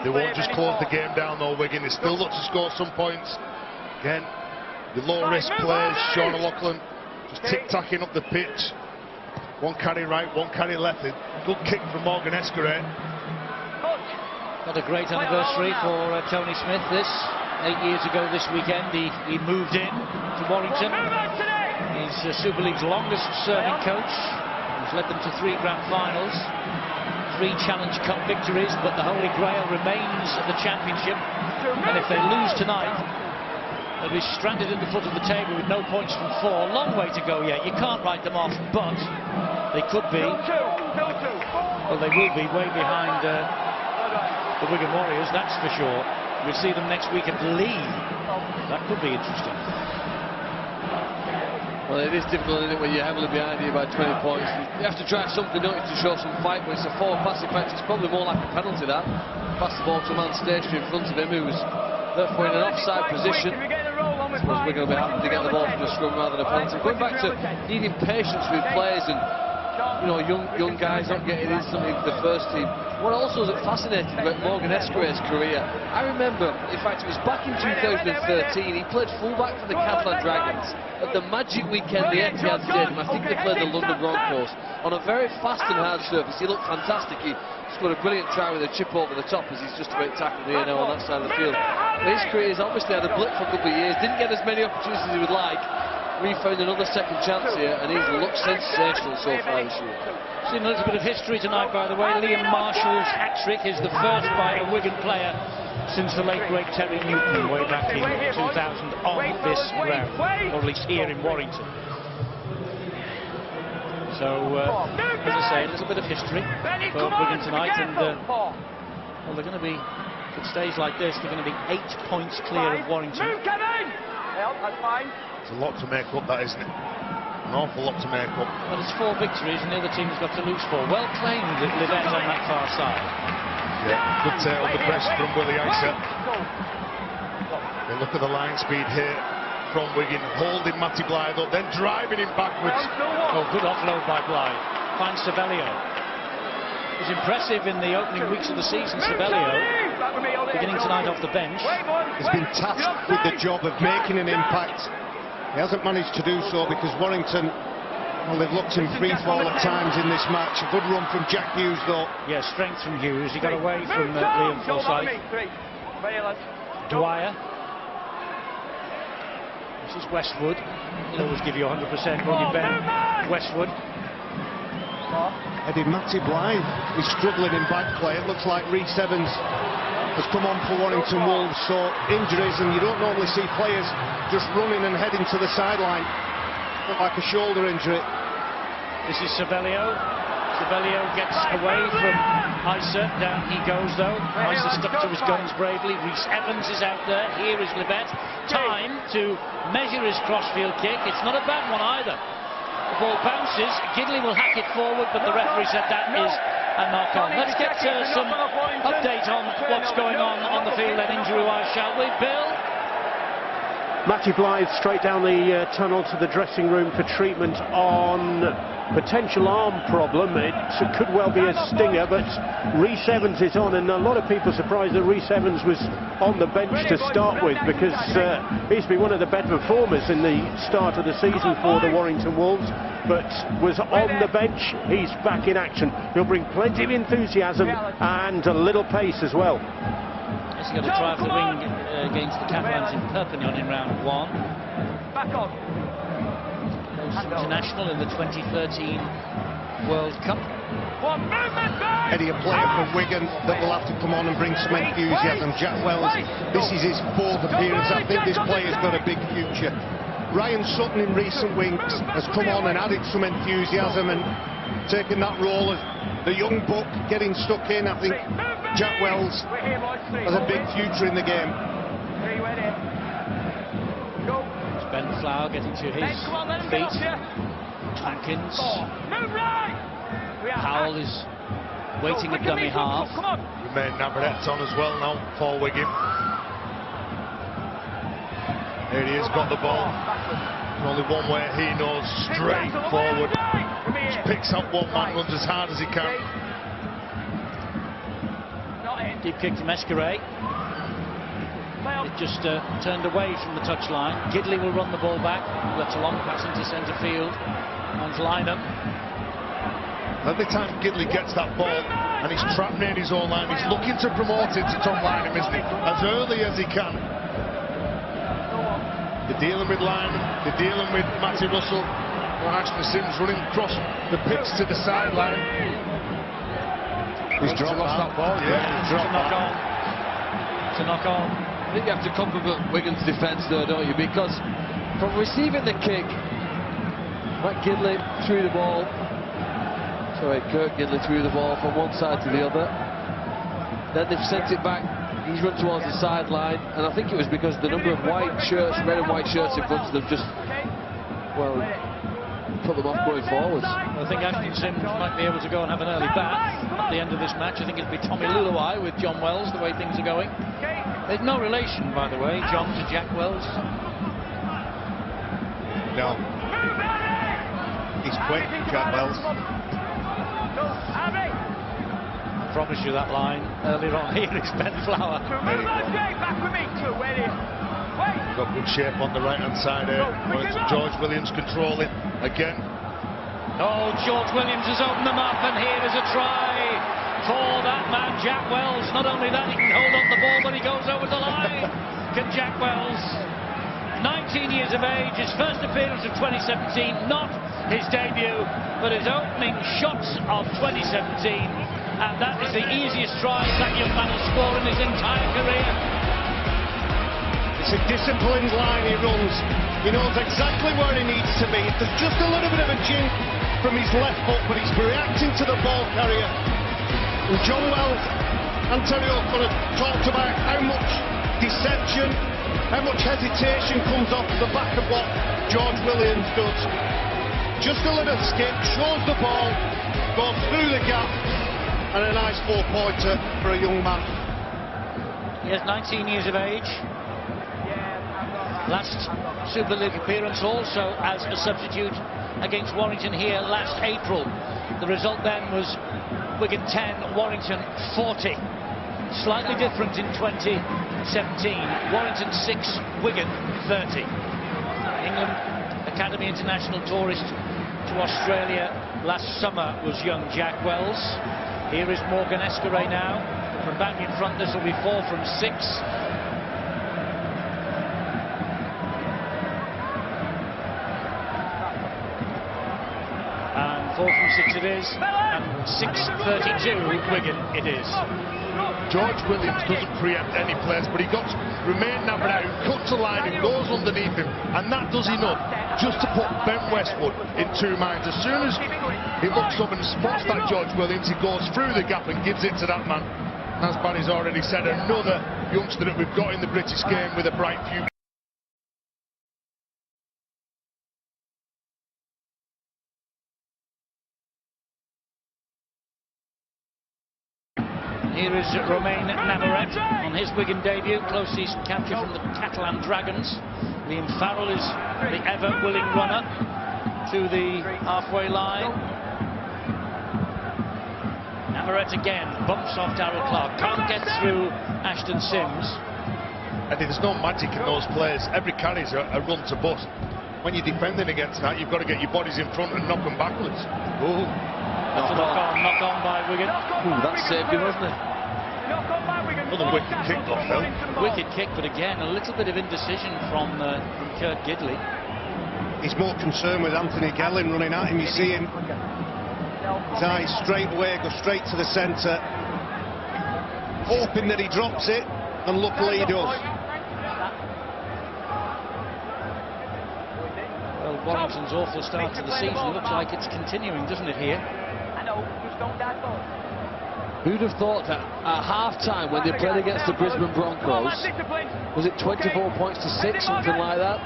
They won't just close the game down though, Wigan. They still look to score some points. Again, the low-risk plays, Sean O'Loughlin just tick-tacking up the pitch. One carry right, one carry left. Good kick from Morgan Escaray. Got a great anniversary for Tony Smith. This 8 years ago this weekend, he moved in to Warrington. He's Super League's longest-serving coach. He's led them to 3 grand finals, 3 Challenge Cup victories, but the Holy Grail remains the championship. And if they lose tonight, they'll be stranded at the foot of the table with no points from 4. Long way to go yet. You can't write them off, but they could be. Well, they will be way behind the Wigan Warriors, that's for sure. We'll see them next week at Lee. That could be interesting. Well, it is difficult, isn't it, when you're heavily behind you by 20 points. You have to try something, don't you, to show some fight, but it's a forward pass. In fact, it's probably more like a penalty, that. Pass the ball to a man stationary in front of him who's therefore in an offside position. I suppose we're going to be happy to get the ball from the scrum rather than a penalty. Going back to needing patience with players and, you know, young guys not getting instantly for the first team. What also is fascinating about Morgan Escaray's career, I remember, in fact, it was back in 2013, he played fullback for the Catalan Dragons at the Magic Weekend, the Etihad Stadium. I think they played the London Broncos on a very fast and hard surface. He looked fantastic. He scored a brilliant try with a chip over the top as he's just about tackled here now on that side of the field. But his career has obviously had a blip for a couple of years, didn't get as many opportunities as he would like. found another second chance here, and he's looked sensational so far this year. Seen a little bit of history tonight, by the way. Liam Marshall's hat-trick is the first by a Wigan player since the late great Terry Newton way back in 2000 on this ground, or at least here in Warrington. So, as I say, a little bit of history for Wigan tonight, and well, they're going to be, if it stays like this, they're going to be 8 points clear of Warrington. It's a lot to make up, that, isn't it? An awful lot to make up. Well, it's 4 victories, and the other team's got to lose 4. Well claimed at Livet on that far side. Yeah, good take under pressure from Willie Iser. They look at the line speed here from Wigan, holding Matty Blythe up, then driving him backwards. Oh, good offload by Blythe. Finds Savelio. It was impressive in the opening weeks of the season. Savelio, beginning tonight off the bench, has been tasked with the job of making an impact. He hasn't managed to do so because Warrington, well, they've looked in free fall at times in this match. A good run from Jack Hughes, though. Yeah, strength from Hughes. He got away from Liam Forsyth. Dwyer. This is Westwood. He'll always give you 100%, won't you, Ben? Westwood. Eddie Matty Blythe is struggling in back play. It looks like Rhys Evans has come on for Warrington Wolves, so injuries, and you don't normally see players just running and heading to the sideline. Look like a shoulder injury. This is Savelio. Savelio gets away from Iser. Down he goes, though. Iser stuck to his guns bravely. Rhys Evans is out there. Here is Livet. Time to measure his crossfield kick. It's not a bad one either. The ball bounces. Gidley will hack it forward, but the referee said that is a knock-on. Let's get some update on what's going on the field and injury-wise, shall we, Bill? Matty Blythe straight down the tunnel to the dressing room for treatment on potential arm problem. It could well be a stinger, but Rhys Evans is on, and a lot of people surprised that Rhys Evans was on the bench to start with, because he's been one of the better performers in the start of the season for the Warrington Wolves, but was on the bench. He's back in action. He'll bring plenty of enthusiasm and a little pace as well. He's going to try for the wing against the Catalans in Perpignan in round 1. Back on. International in the 2013 World Cup. Eddie, a player from Wigan that will have to come on and bring some enthusiasm. Jack Wells, this is his 4th appearance. I think this player's got a big future. Ryan Sutton in recent weeks has come on and added some enthusiasm and taken that role as the young buck getting stuck in. I think Jack Wells has a big future in the game. Ben Flower getting to his feet. Atkins. Powell is waiting at dummy half. Remain Navarrete on as well now for Wigan. Here he has got the ball. Only one way he knows, straight forward. Just picks up one man, runs as hard as he can. Deep kick to Mescaret. It just turned away from the touchline. Gidley will run the ball back. Lets a long pass into centre field. Finds Lynham. Every time Gidley gets that ball and he's trapped near his own line, he's looking to promote it to Tom Lynham, isn't he? As early as he can. They're dealing with Lynham, they're dealing with Matty Russell. And Ashley Sims running across the pitch to the sideline. He's dropped that ball, yeah. It's a knock-on. It's a knock-on. I think you have to compliment Wigan's defence though, don't you? Because from receiving the kick, Matt Gidley threw the ball. Sorry, Kirk Gidley threw the ball from one side to the other. Then they've sent it back. He's run towards the sideline, and I think it was because the number of white shirts, red and white shirts in front of them, just, well, put them off going forwards. I think Ashton Sims might be able to go and have an early bat at the end of this match. I think it'll be Tommy Luluai with John Wells, the way things are going. There's no relation, by the way, John to Jack Wells. No. He's quick, Jack Wells. I promise you that line earlier on. Here is Ben Flower. Got good shape on the right-hand side here. George Williams controlling again. Oh, George Williams has opened them up, and here is a try for that man, Jack Wells. Not only that, he can hold on the ball, but he goes over the line. Can Jack Wells 19 years of age, his first appearance of 2017, not his debut, but his opening shots of 2017, and that is the easiest try that young man will score in his entire career. It's a disciplined line he runs. He knows exactly where he needs to be. There's just a little bit of a jink from his left foot, but he's reacting to the ball carrier. And John Wells, Antonio could have talked about how much deception, how much hesitation comes off the back of what George Williams does. Just a little skip, shows the ball, goes through the gap, and a nice 4-pointer for a young man. He is 19 years of age. Last Super League appearance also as a substitute against Warrington here last April. The result then was Wigan 10, Warrington 40. Slightly different in 2017. Warrington 6, Wigan 30. England Academy International tourist to Australia last summer was young Jack Wells. Here is Morgan Escaray now. From back in front, this will be 4 from 6. And 4 from 6 it is. And 6:32 Wigan it is. George Williams doesn't preempt any players, but he got Romain Navarrete, who cuts a line and goes underneath him, and that does enough just to put Ben Westwood in 2 minds. As soon as he looks up and spots that George Williams, he goes through the gap and gives it to that man. As Barry's already said, another youngster that we've got in the British game with a bright future. Here is Romain Navarrete on his Wigan debut, closest capture from the Catalan Dragons. Liam Farrell is the ever-willing runner to the halfway line. Navarrete again bumps off Darrell Clark, can't get through Ashton Sims. And there's no magic in those players. Every carry's a run to bust. When you're defending against that, you've got to get your bodies in front and knock them backwards. Ooh. That's a knock on by Wigan. Ooh, that saved him, wasn't it? Another wicked kick off, Phil. Wicked kick, but again, a little bit of indecision from Kurt Gidley. He's more concerned with Anthony Gelling running at him. You see him, his eyes straight away, go straight to the centre, hoping that he drops it, and luckily he does. Well, Warrington's awful start to the season looks like it's continuing, doesn't it, here? Who'd have thought that at half-time, when they played against the Brisbane Broncos, was it 24 points to 6, something like that?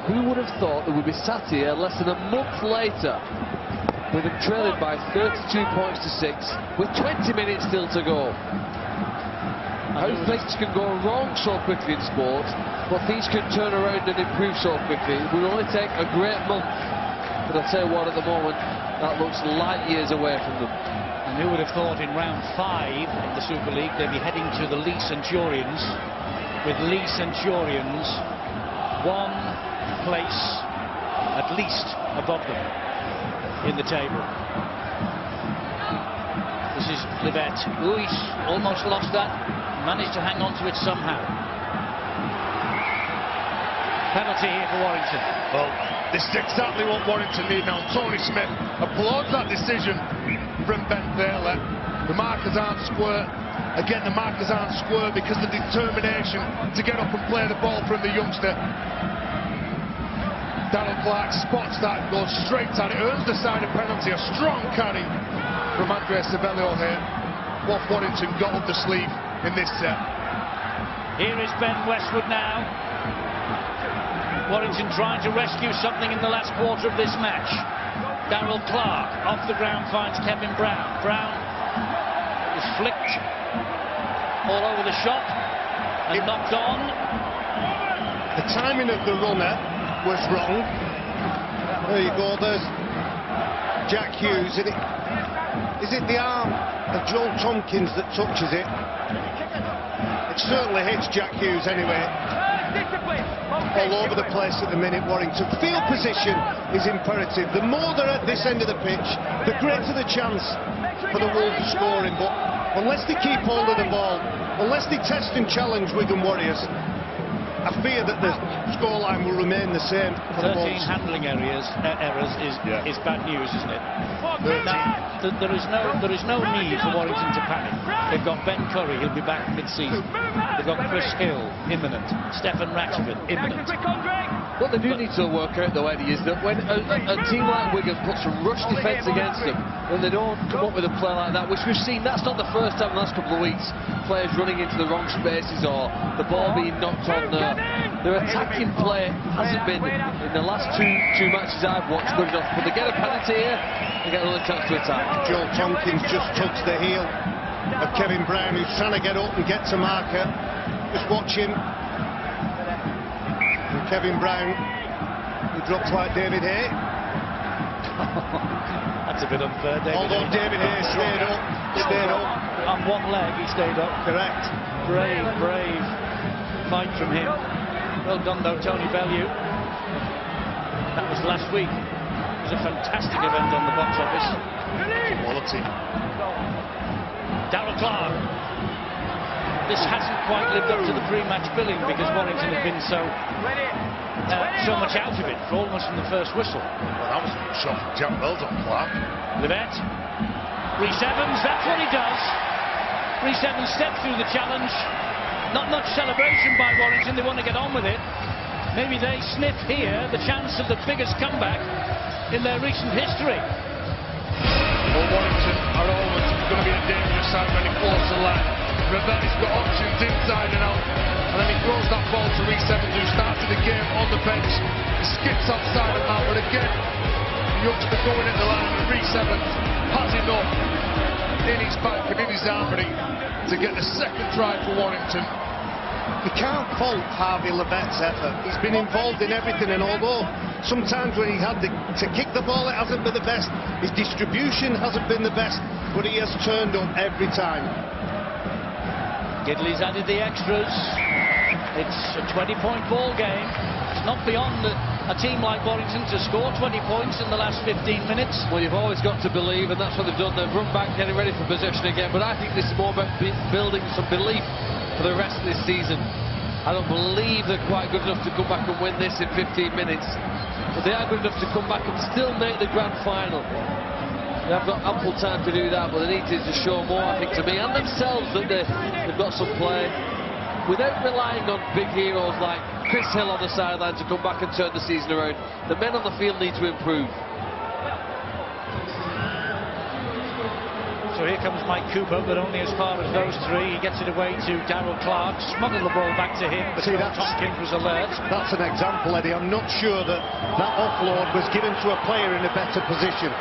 Who would have thought that we'd be sat here less than a month later with them trailing by 32 points to 6 with 20 minutes still to go? How things can go wrong so quickly in sport, but things can turn around and improve so quickly. It will only take a great month, but I'll tell you what, at the moment, that looks light years away from them. And who would have thought in round 5 of the Super League they'd be heading to the Lee Centurions, with Lee Centurions 1 place at least above them in the table. This is Livette. Ooh, he's almost lost that, managed to hang on to it somehow. Penalty here for Warrington. Well, this is exactly what Warrington need now. Tony Smith applauds that decision from Ben Thaler. The markers aren't square. Again, the markers aren't square because the determination to get up and play the ball from the youngster. Darrell Clark spots that, goes straight at it, earns the side of penalty. A strong carry from Andrea Cervello here. What Warrington got up the sleeve in this set. Here is Ben Westwood now. Warrington trying to rescue something in the last quarter of this match. Darrell Clark off the ground finds Kevin Brown. Brown is flicked all over the shop and knocked on. The timing of the runner was wrong. There you go, there's Jack Hughes. Is it the arm of Joel Tompkins that touches it? It certainly hits Jack Hughes anyway. All over the place at the minute, Warrington. Field position is imperative. The more they're at this end of the pitch, the greater the chance for the Wolves scoring. But unless they keep hold of the ball, unless they test and challenge Wigan Warriors, I fear that the scoreline will remain the same. 13 handling errors is bad news, isn't it? Now, there is no need for Warrington to panic. They've got Ben Curry, he'll be back mid-season. They've got Chris Hill, imminent. Stefan Ratchford, imminent. What they do need to work out, though, Eddie, is that when a team like Wigan puts a rush defence against them, when they don't come up with a play like that, which we've seen, that's not the first time in the last couple of weeks, players running into the wrong spaces or the ball being knocked on their attacking play hasn't been, in the last two matches I've watched, good enough. But they get a penalty here, they get another chance to attack. Joe Tompkins just tugs the heel of Kevin Brown, who's trying to get up and get to marker. Just watch him. And Kevin Brown, he drops like David Hay. That's a bit unfair, David. Although David Hay stayed up. On one leg, he stayed up. Correct. Brave fight from him. Well done, though, Tony Bellew. That was last week. It was a fantastic event on the box office. Quality. Darrell Clark. This hasn't quite lived up to the pre-match billing because Warrington have been so much out of it for almost from the first whistle. Well, that was a good shot from Jack Wells on Clark. Livette. Rhys Evans, that's what he does. Rhys Evans steps through the challenge. Not much celebration by Warrington, they want to get on with it. Maybe they sniff here the chance of the biggest comeback in their recent history. Well, Warrington are always going to be a dangerous side when he close the line. Rivette's got options inside and out, and then he throws that ball to Rhys Evans, who started the game on the bench. He skips outside and out, but again, the youngster going at the line, and Rhys Evans has enough in his back and in his armory to get the second try for Warrington. You can't fault Harvey Livette's effort. He's been involved in everything, and although sometimes when he had to kick the ball, it hasn't been the best, his distribution hasn't been the best, but he has turned up every time. Gidley's added the extras. It's a 20-point ball game. It's not beyond a team like Warrington to score 20 points in the last 15 minutes. Well, you've always got to believe, and that's what they've done. They've run back, getting ready for possession again. But I think this is more about building some belief for the rest of this season. I don't believe they're quite good enough to come back and win this in 15 minutes. But they are good enough to come back and still make the grand final. They've got ample time to do that, but they need to show more, I think, to me and themselves that they've got some play without relying on big heroes like Chris Hill on the sideline to come back and turn the season around. The men on the field need to improve. So here comes Mike Cooper, but only as far as those three. He gets it away to Darrell Clark, smuggled the ball back to him, but Tompkins was alert. That's an example, Eddie. I'm not sure that offload was given to a player in a better position.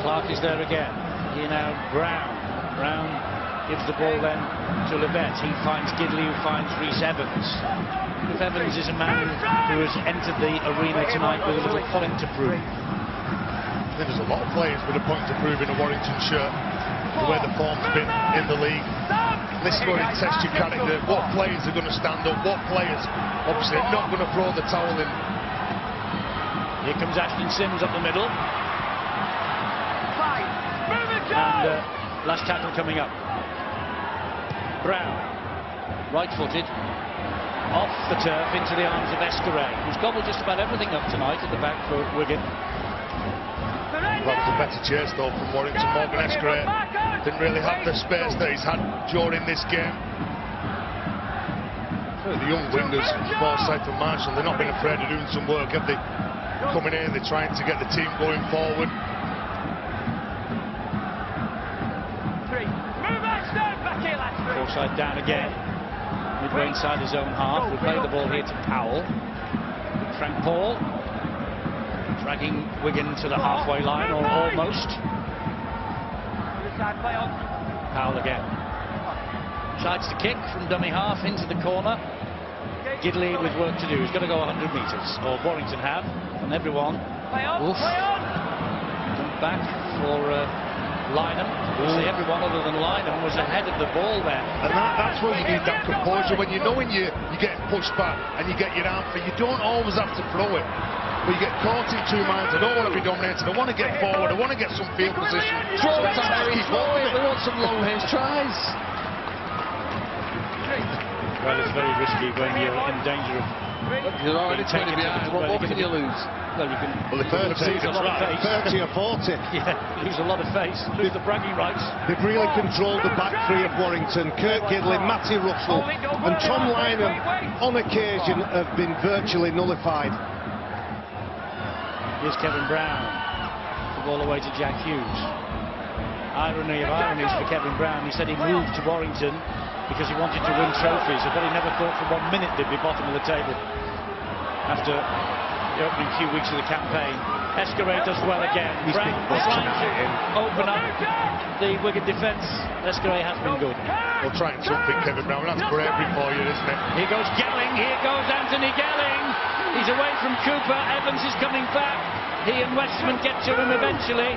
Clark is there again. Here now, Brown. Brown gives the ball then to Livette. He finds Gidley, who finds Rhys Evans. Rhys Evans is a man who has entered the arena tonight with a little point to prove. I think there's a lot of players with a point to prove in a Warrington shirt, the way the form's been in the league. This is where it tests your character. What players are going to stand up? What players, obviously, are not going to throw the towel in? Here comes Ashton Sims up the middle. And last tackle coming up. Brown, right-footed, off the turf into the arms of Escaray, who's gobbled just about everything up tonight at the back for Wigan. Well, it was a better chase though from Warrington. Morgan Escaray didn't really have the space that he's had during this game. The young wingers, Forsyth and Marshall, they've not been afraid of doing some work, have they? Coming in, they're trying to get the team going forward. Forsyth down again, midway inside his own half. We'll play the ball here to Powell. Frank Paul dragging Wigan to the halfway line, or almost. Powell again. Tries to kick from dummy half into the corner. Gidley with work to do. He's got to go 100 metres, or Warrington have, and everyone. Oof. Back for Lynham. Obviously everyone other than Lynham was ahead of the ball there. And that's where you need that composure. When you know when you get pushed back and you get your arm free, you don't always have to throw it. But you get caught in two minds. I don't want to be dominated. I want to get forward. I want to get some field position. Throw it, we want some long range tries. Well, it's very risky when you're in danger of... You're already 20 behind. What more can you lose? Well, you can... Well, if they're lose a lot of face. 30 or 40. Yeah, lose a lot of face, lose the bragging rights. They've really controlled the back three of Warrington. Kirk Gidley, Matty Russell and Tom Lynham on occasion have been virtually nullified. Here's Kevin Brown. The ball away to Jack Hughes. Irony of ironies for Kevin Brown. He said he moved to Warrington because he wanted to win trophies. I bet he never thought for 1 minute they'd be bottom of the table after the opening few weeks of the campaign. Escaré does well again. Brown trying to open up the Wigan defence. Escaré has been good. Well, trying something, Kevin Brown. That's bravery for you, isn't it? Here goes Gelling. Here goes Anthony Gelling. He's away from Cooper. Evans is coming back. He and Westman get to him eventually.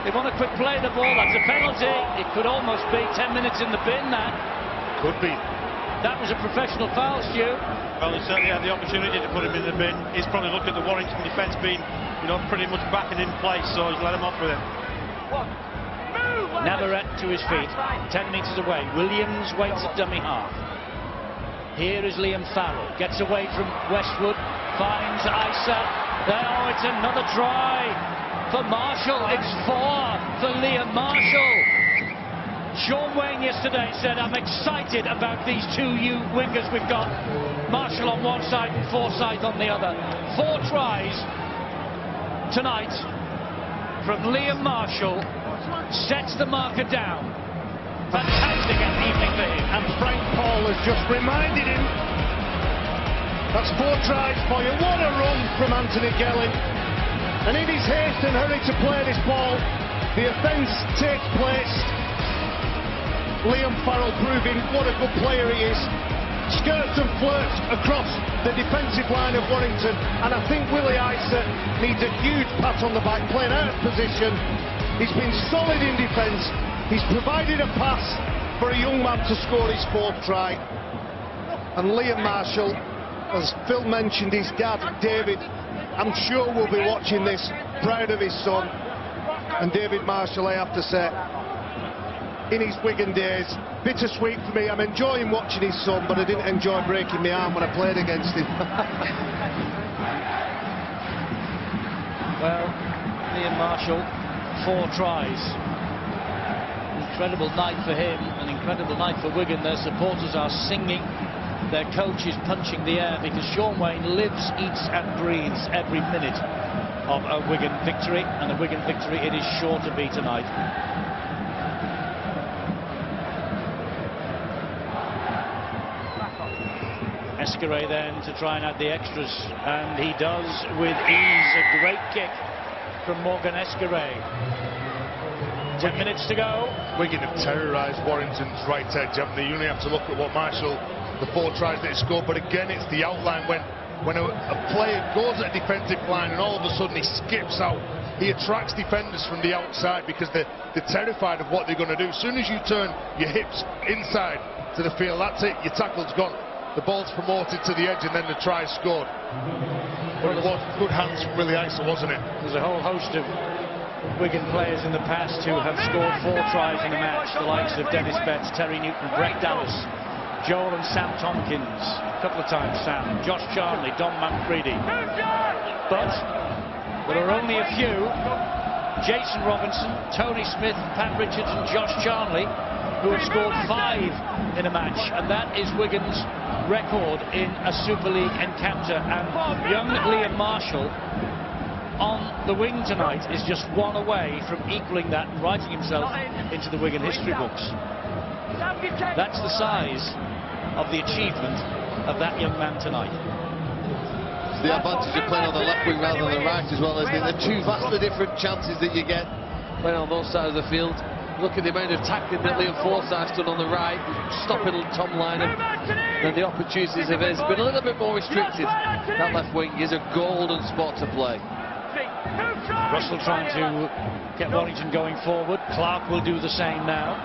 They want to quick play the ball. That's a penalty. It could almost be 10 minutes in the bin, that. Could be. That was a professional foul, Stu. Well, he certainly had the opportunity to put him in the bin. He's probably looked at the Warrington defence being, pretty much backing in place, so he's let him off with it. Navarrete to his feet, 10 metres away. Williams waits at dummy half. Here is Liam Farrell, gets away from Westwood, finds Isa. Oh, it's another try for Marshall. It's 4 for Liam Marshall. Sean Wayne yesterday said, I'm excited about these two wingers we've got. Marshall on one side and Forsyth on the other. 4 tries tonight from Liam Marshall. Sets the marker down. Fantastic evening for him. And Frank Paul has just reminded him. That's 4 tries for you. What a run from Anthony Gelling. And in his haste and hurry to play this ball, the offence takes place. Liam Farrell proving what a good player he is. Skirts and flirts across the defensive line of Warrington, and I think Willie Isa needs a huge pat on the back, playing out of position. He's been solid in defence. He's provided a pass for a young man to score his 4th try. And Liam Marshall, as Phil mentioned, his dad David, I'm sure will be watching this, proud of his son. And David Marshall, I have to say, in his Wigan days, bittersweet for me. I'm enjoying watching his son, but I didn't enjoy breaking my arm when I played against him. Well, Liam Marshall, 4 tries. Incredible night for him, an incredible night for Wigan. Their supporters are singing. Their coach is punching the air because Sean Wayne lives, eats and breathes every minute of a Wigan victory, and a Wigan victory it is sure to be tonight. Escaré then to try and add the extras, and he does with ease. A great kick from Morgan Escaré. 10 minutes to go. Wigan have terrorised Warrington's right edge, haven't they? You only have to look at what Marshall, the 4 tries that he scored, but again it's the outline when a player goes at a defensive line and all of a sudden he skips out. He attracts defenders from the outside because they're terrified of what they're going to do. As soon as you turn your hips inside to the field, that's it, your tackle's gone. The ball's promoted to the edge and then the try scored. But it was good hands from Willie Isa, wasn't it? There's a whole host of Wigan players in the past who have scored 4 tries in a match. The likes of Dennis Betts, Terry Newton, Brett Dallas, Joel and Sam Tompkins. A couple of times Sam, Josh Charnley, Don Manfredi. But there are only a few. Jason Robinson, Tony Smith, Pat Richards and Josh Charnley who have scored 5 in a match, and that is Wigan's record in a Super League encounter. And young Liam Marshall on the wing tonight is just 1 away from equaling that and writing himself into the Wigan history books. That's the size of the achievement of that young man tonight. It's the advantage of playing on the left wing rather than the right as well, isn't it? The 2 vastly different chances that you get playing on both sides of the field. Look at the amount of tackling that Liam Forsyth's done on the right, stopping Tom Lynham, and the opportunities of his been a little bit more restricted. That left wing is a golden spot to play. Russell trying to get Warrington going forward. Clark will do the same now.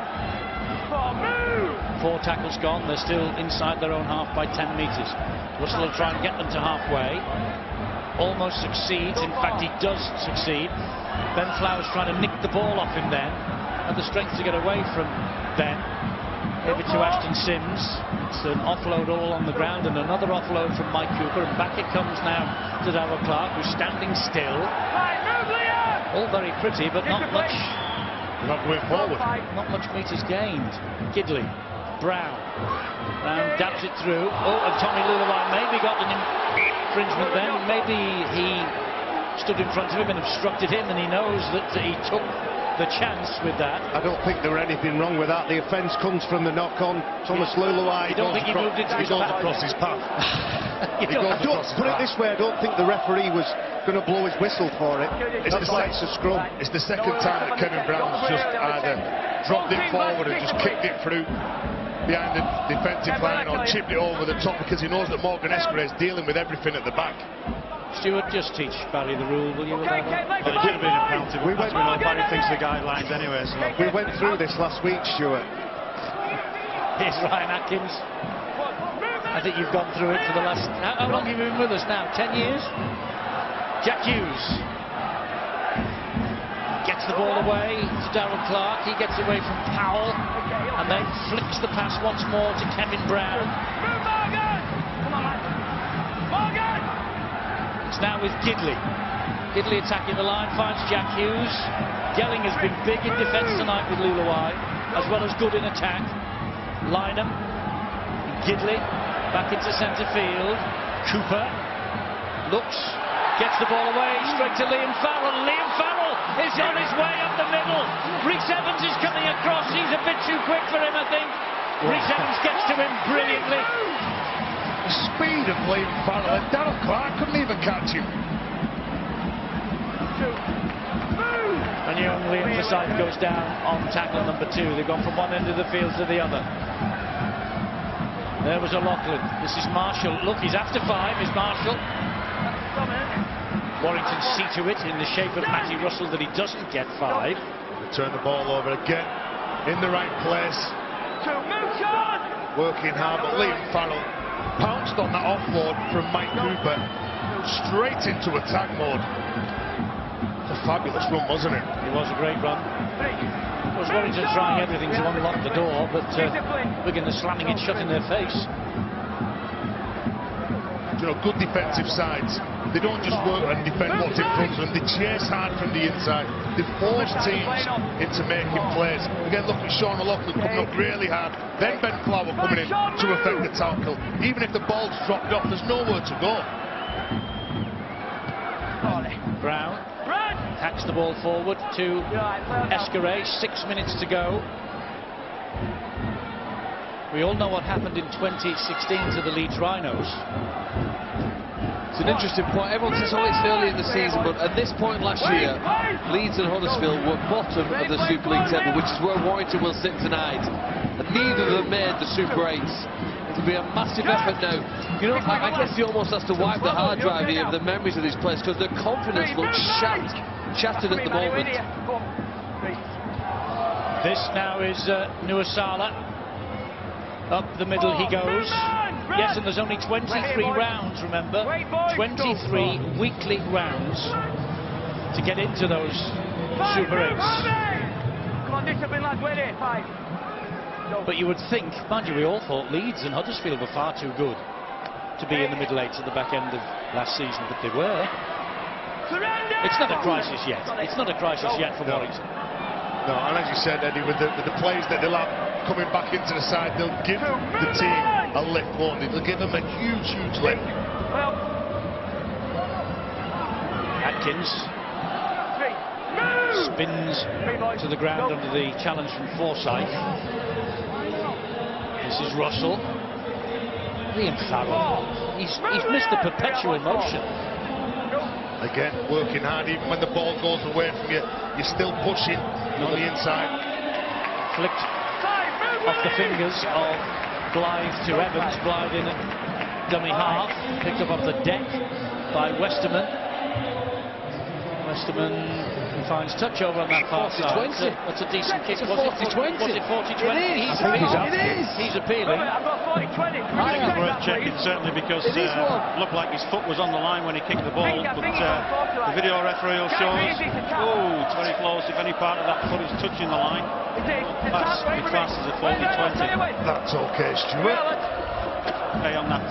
4 tackles gone. They're still inside their own half by 10 metres. Russell will try and get them to halfway. Almost succeeds. In fact, he does succeed. Ben Flowers trying to nick the ball off him then. And the strength to get away from Ben. Gave it to Ashton Sims. It's an offload all on the ground and another offload from Mike Cooper. And back it comes now to Darrell Clark, who's standing still. All very pretty, but not much. Not going forward. Not much meters gained. Gidley, Brown. Brown dabs it through. Oh, and Tommy Luluai maybe got an infringement then. Maybe he stood in front of him and obstructed him, and he knows that he took the chance with that. I don't think there were anything wrong with that. The offence comes from the knock-on. Thomas Luluai. You don't think he moved into his path? Across his path. Put it this way, I don't think the referee was going to blow his whistle for it. It's a scrum. It's the second time that Kevin Brown's just either dropped it forward and just kicked it through behind the defensive line or chipped it over the top, because he knows that Morgan Esquire is dealing with everything at the back. Stuart, just teach Barry the rule, will you? Well, it should have been a penalty, but as we know, Barry thinks the guidelines anyway. So. We went through this last week, Stuart. Here's Ryan Atkins. I think you've gone through it for the last... How long have you been with us now? 10 years? Jack Hughes gets the ball away to Darrell Clark. He gets away from Powell and then flicks the pass once more to Kevin Brown. It's now with Gidley. Gidley attacking the line, finds Jack Hughes. Gelling has been big in defence tonight with Luluai, as well as good in attack. Lynham, Gidley, back into centre field. Cooper looks, gets the ball away, straight to Liam Farrell. Liam Farrell is on his way up the middle. Reece Evans is coming across. He's a bit too quick for him, I think. Reece Evans gets to him brilliantly. The speed of Liam Farrell, and Darrell Clark couldn't even catch him. And young Liam Forsyth goes down on tackle number 2. They've gone from one end of the field to the other. There was O'Loughlin. This is Marshall. Look, he's after 5, is Marshall. Warrington see to it in the shape of Matty Russell that he doesn't get 5. They turn the ball over again, in the right place. Working hard, but Liam Farrell pounced on that offload from Mike Cooper, straight into attack mode. It's a fabulous run, wasn't it? It was a great run. It was Warrington trying everything to unlock the door, but Wigan are slamming it shut in their face. You know, good defensive sides. They don't just work and defend what's in front of them. They chase hard from the inside. They force teams into making plays. Again, look at Sean O'Loughlin coming up really hard. Then Ben Flower coming in to affect the tackle. Even if the ball's dropped off, there's nowhere to go. Brown hacks the ball forward to Esquire. 6 minutes to go. We all know what happened in 2016 to the Leeds Rhinos. It's an interesting point. Everyone says, oh, it's early in the season, but at this point last year, Leeds and Huddersfield were bottom of the Super League table, which is where Warrington will sit tonight. And neither of them made the Super 8s. It'll be a massive effort now. You know, I guess you almost have to wipe the hard drive here of the memories of these players, because their confidence looks shattered at the moment. This now is Nuasala. Up the middle he goes. Yes, and there's only 23 rounds, remember. 23 weekly rounds to get into those Super 8s. But you would think, mind you, we all thought Leeds and Huddersfield were far too good to be in the middle 8s at the back end of last season, but they were. It's not a crisis yet. It's not a crisis yet for Warrington. No, and as you said, Eddie, with the players that they'll have coming back into the side, they'll give the team a lift, won't they? They'll give them a huge, huge lift. Atkins spins to the ground under the challenge from Forsyth. This is Russell. Liam Farrell. He's missed the perpetual motion. Again, working hard, even when the ball goes away from you, you're still pushing on the inside. Flicked off the fingers of Blythe to Evans. Blythe in dummy half, picked up off the deck by Westerman. Westerman finds touch over on that far side. That's a decent kick. It's a 40-20. Was it 40-20? He's appealing. I think it's worth checking, certainly, because it looked like his foot was on the line when he kicked the ball, but the video referee will show us, it's very close. If any part of that foot is touching the line, that's the class as a 40-20. That's okay, Stuart. Okay on that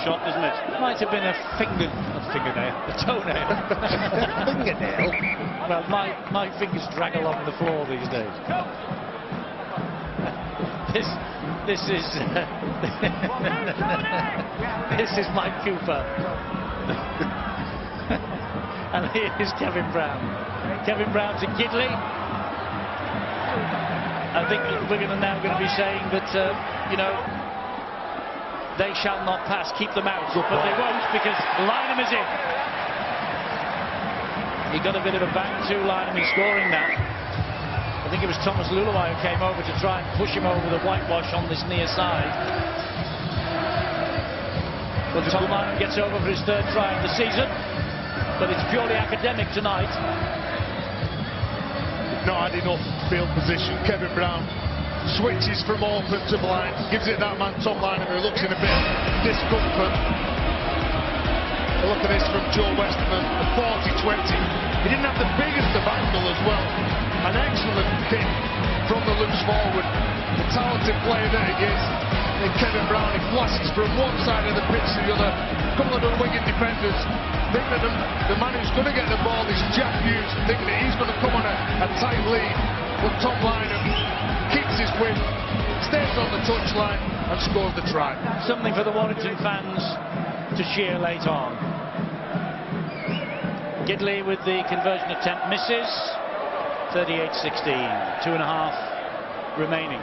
shot, isn't it? Might have been a fingernail, a toenail. Fingernail? Well, my fingers drag along the floor these days. This is this is Mike Cooper. And here is Kevin Brown. Kevin Brown to Gidley. I think Wigan are now going to be saying that, you know, they shall not pass, keep them out. But they won't, because Lynham is in. He got a bit of a bang to Lynham in scoring that. I think it was Thomas Luluai who came over to try and push him over the whitewash on this near side. Well, Tom Lynham gets over for his third try of the season, but it's purely academic tonight. Not had enough field position. Kevin Brown switches from open to blind, gives it that man Tom Lynham, who looks in a bit discomfort. Look at this from Joe Westerman, the 40-20. He didn't have the biggest of angle as well. An excellent kick from the loose forward. The talented player that he is. And Kevin Brown, he flashes from one side of the pitch to the other. A couple of the Wigan defenders think that the man who's going to get the ball is Jack Hughes, thinking that he's going to come on a tight lead. But Tom Lynham keeps his whip, stays on the touchline and scores the try. Something for the Warrington fans to cheer late on. Gidley with the conversion attempt misses. 38-16, 2.5 remaining.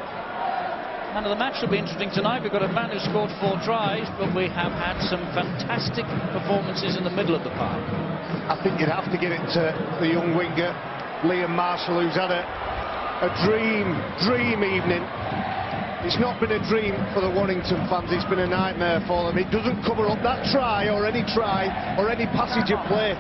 Man of the match will be interesting tonight. We've got a man who scored 4 tries, but we have had some fantastic performances in the middle of the park. I think you'd have to give it to the young winger, Liam Marshall, who's had a dream evening. It's not been a dream for the Warrington fans, it's been a nightmare for them. It doesn't cover up that try or any passage of play,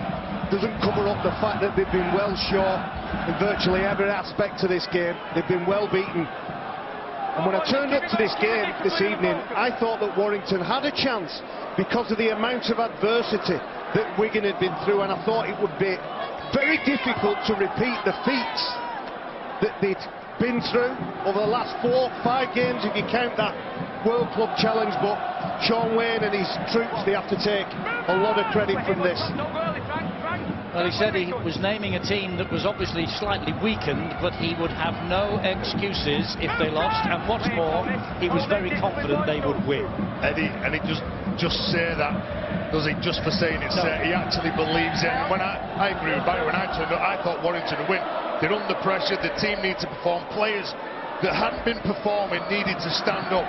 doesn't cover up the fact that they've been well short in virtually every aspect of this game. They've been well beaten. And when I turned up to this game this evening, I thought that Warrington had a chance because of the amount of adversity that Wigan had been through, and I thought it would be very difficult to repeat the feats that they'd been through over the last 4-5 games, if you count that World Club Challenge. But Sean Wayne and his troops, they have to take a lot of credit from this. Well, he said he was naming a team that was obviously slightly weakened, but he would have no excuses if they lost, and what's more, he was very confident they would win. Eddie, and he just say that, does he, just for saying it? No. He actually believes it. And when I agree with Barry, when I turned up, I thought Warrington would win. They're under pressure, the team needs to perform. Players that hadn't been performing needed to stand up.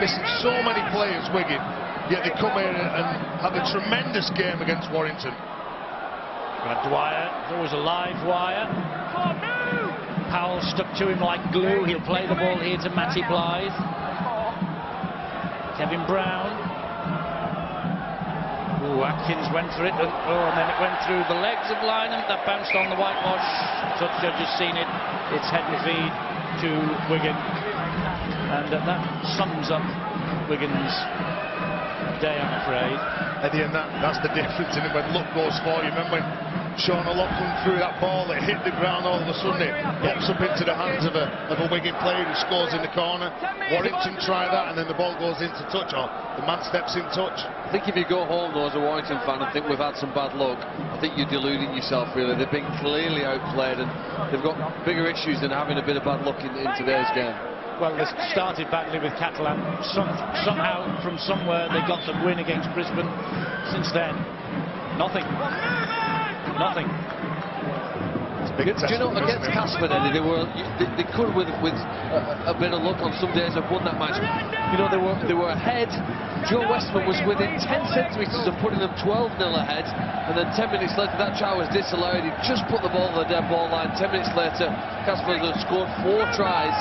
Missing so many players, Wigan, yet they come here and have a tremendous game against Warrington. Dwyer, always a live wire. Powell stuck to him like glue. He'll play the ball here to Matty Blythe. Kevin Brown. Ooh, Atkins went for it, and then it went through the legs of Lynham. That bounced on the whitewash. Touch judge has seen it. It's head and feed to Wigan, and that sums up Wigan's day, I'm afraid. Eddie, and that's the difference in it when luck goes for you. Remember when Sean O'Loughlin threw that ball, it hit the ground all of a sudden, it pops up into the hands of a Wigan player who scores in the corner. Warrington try that, and then the ball goes into touch, or the man steps in touch. I think if you go home though as a Warrington fan and think we've had some bad luck, I think you're deluding yourself really. They've been clearly outplayed, and they've got bigger issues than having a bit of bad luck in today's game. Well, they started badly with Catalan. Somehow, from somewhere, they got the win against Brisbane. Since then, nothing. Nothing. Do you know, against Casper, Eddie, they could, with a bit of luck on some days, have won that match. You know, they were ahead. Joe Westerman was within 10 centimetres of putting them 12-0 ahead, and then 10 minutes later that try was disallowed. He just put the ball on the dead ball line. 10 minutes later, Casper had scored 4 tries,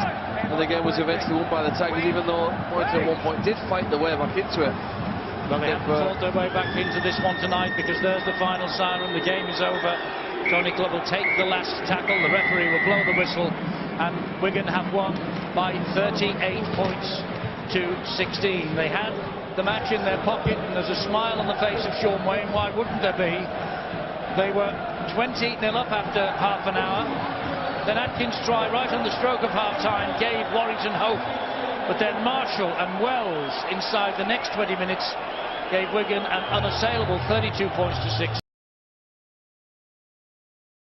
and the game was eventually won by the Tigers, even though Warrington at one point did fight their way back into it. Well, they haven't fought their way back into this one tonight, because there's the final siren. The game is over. Tony Clubb will take the last tackle, the referee will blow the whistle, and Wigan have won by 38 points to 16. They had the match in their pocket, and there's a smile on the face of Sean Wayne. Why wouldn't there be? They were 20-0 up after half an hour. Then Atkins' try right on the stroke of half-time gave Warrington hope. But then Marshall and Wells inside the next 20 minutes gave Wigan an unassailable 32 points to 6.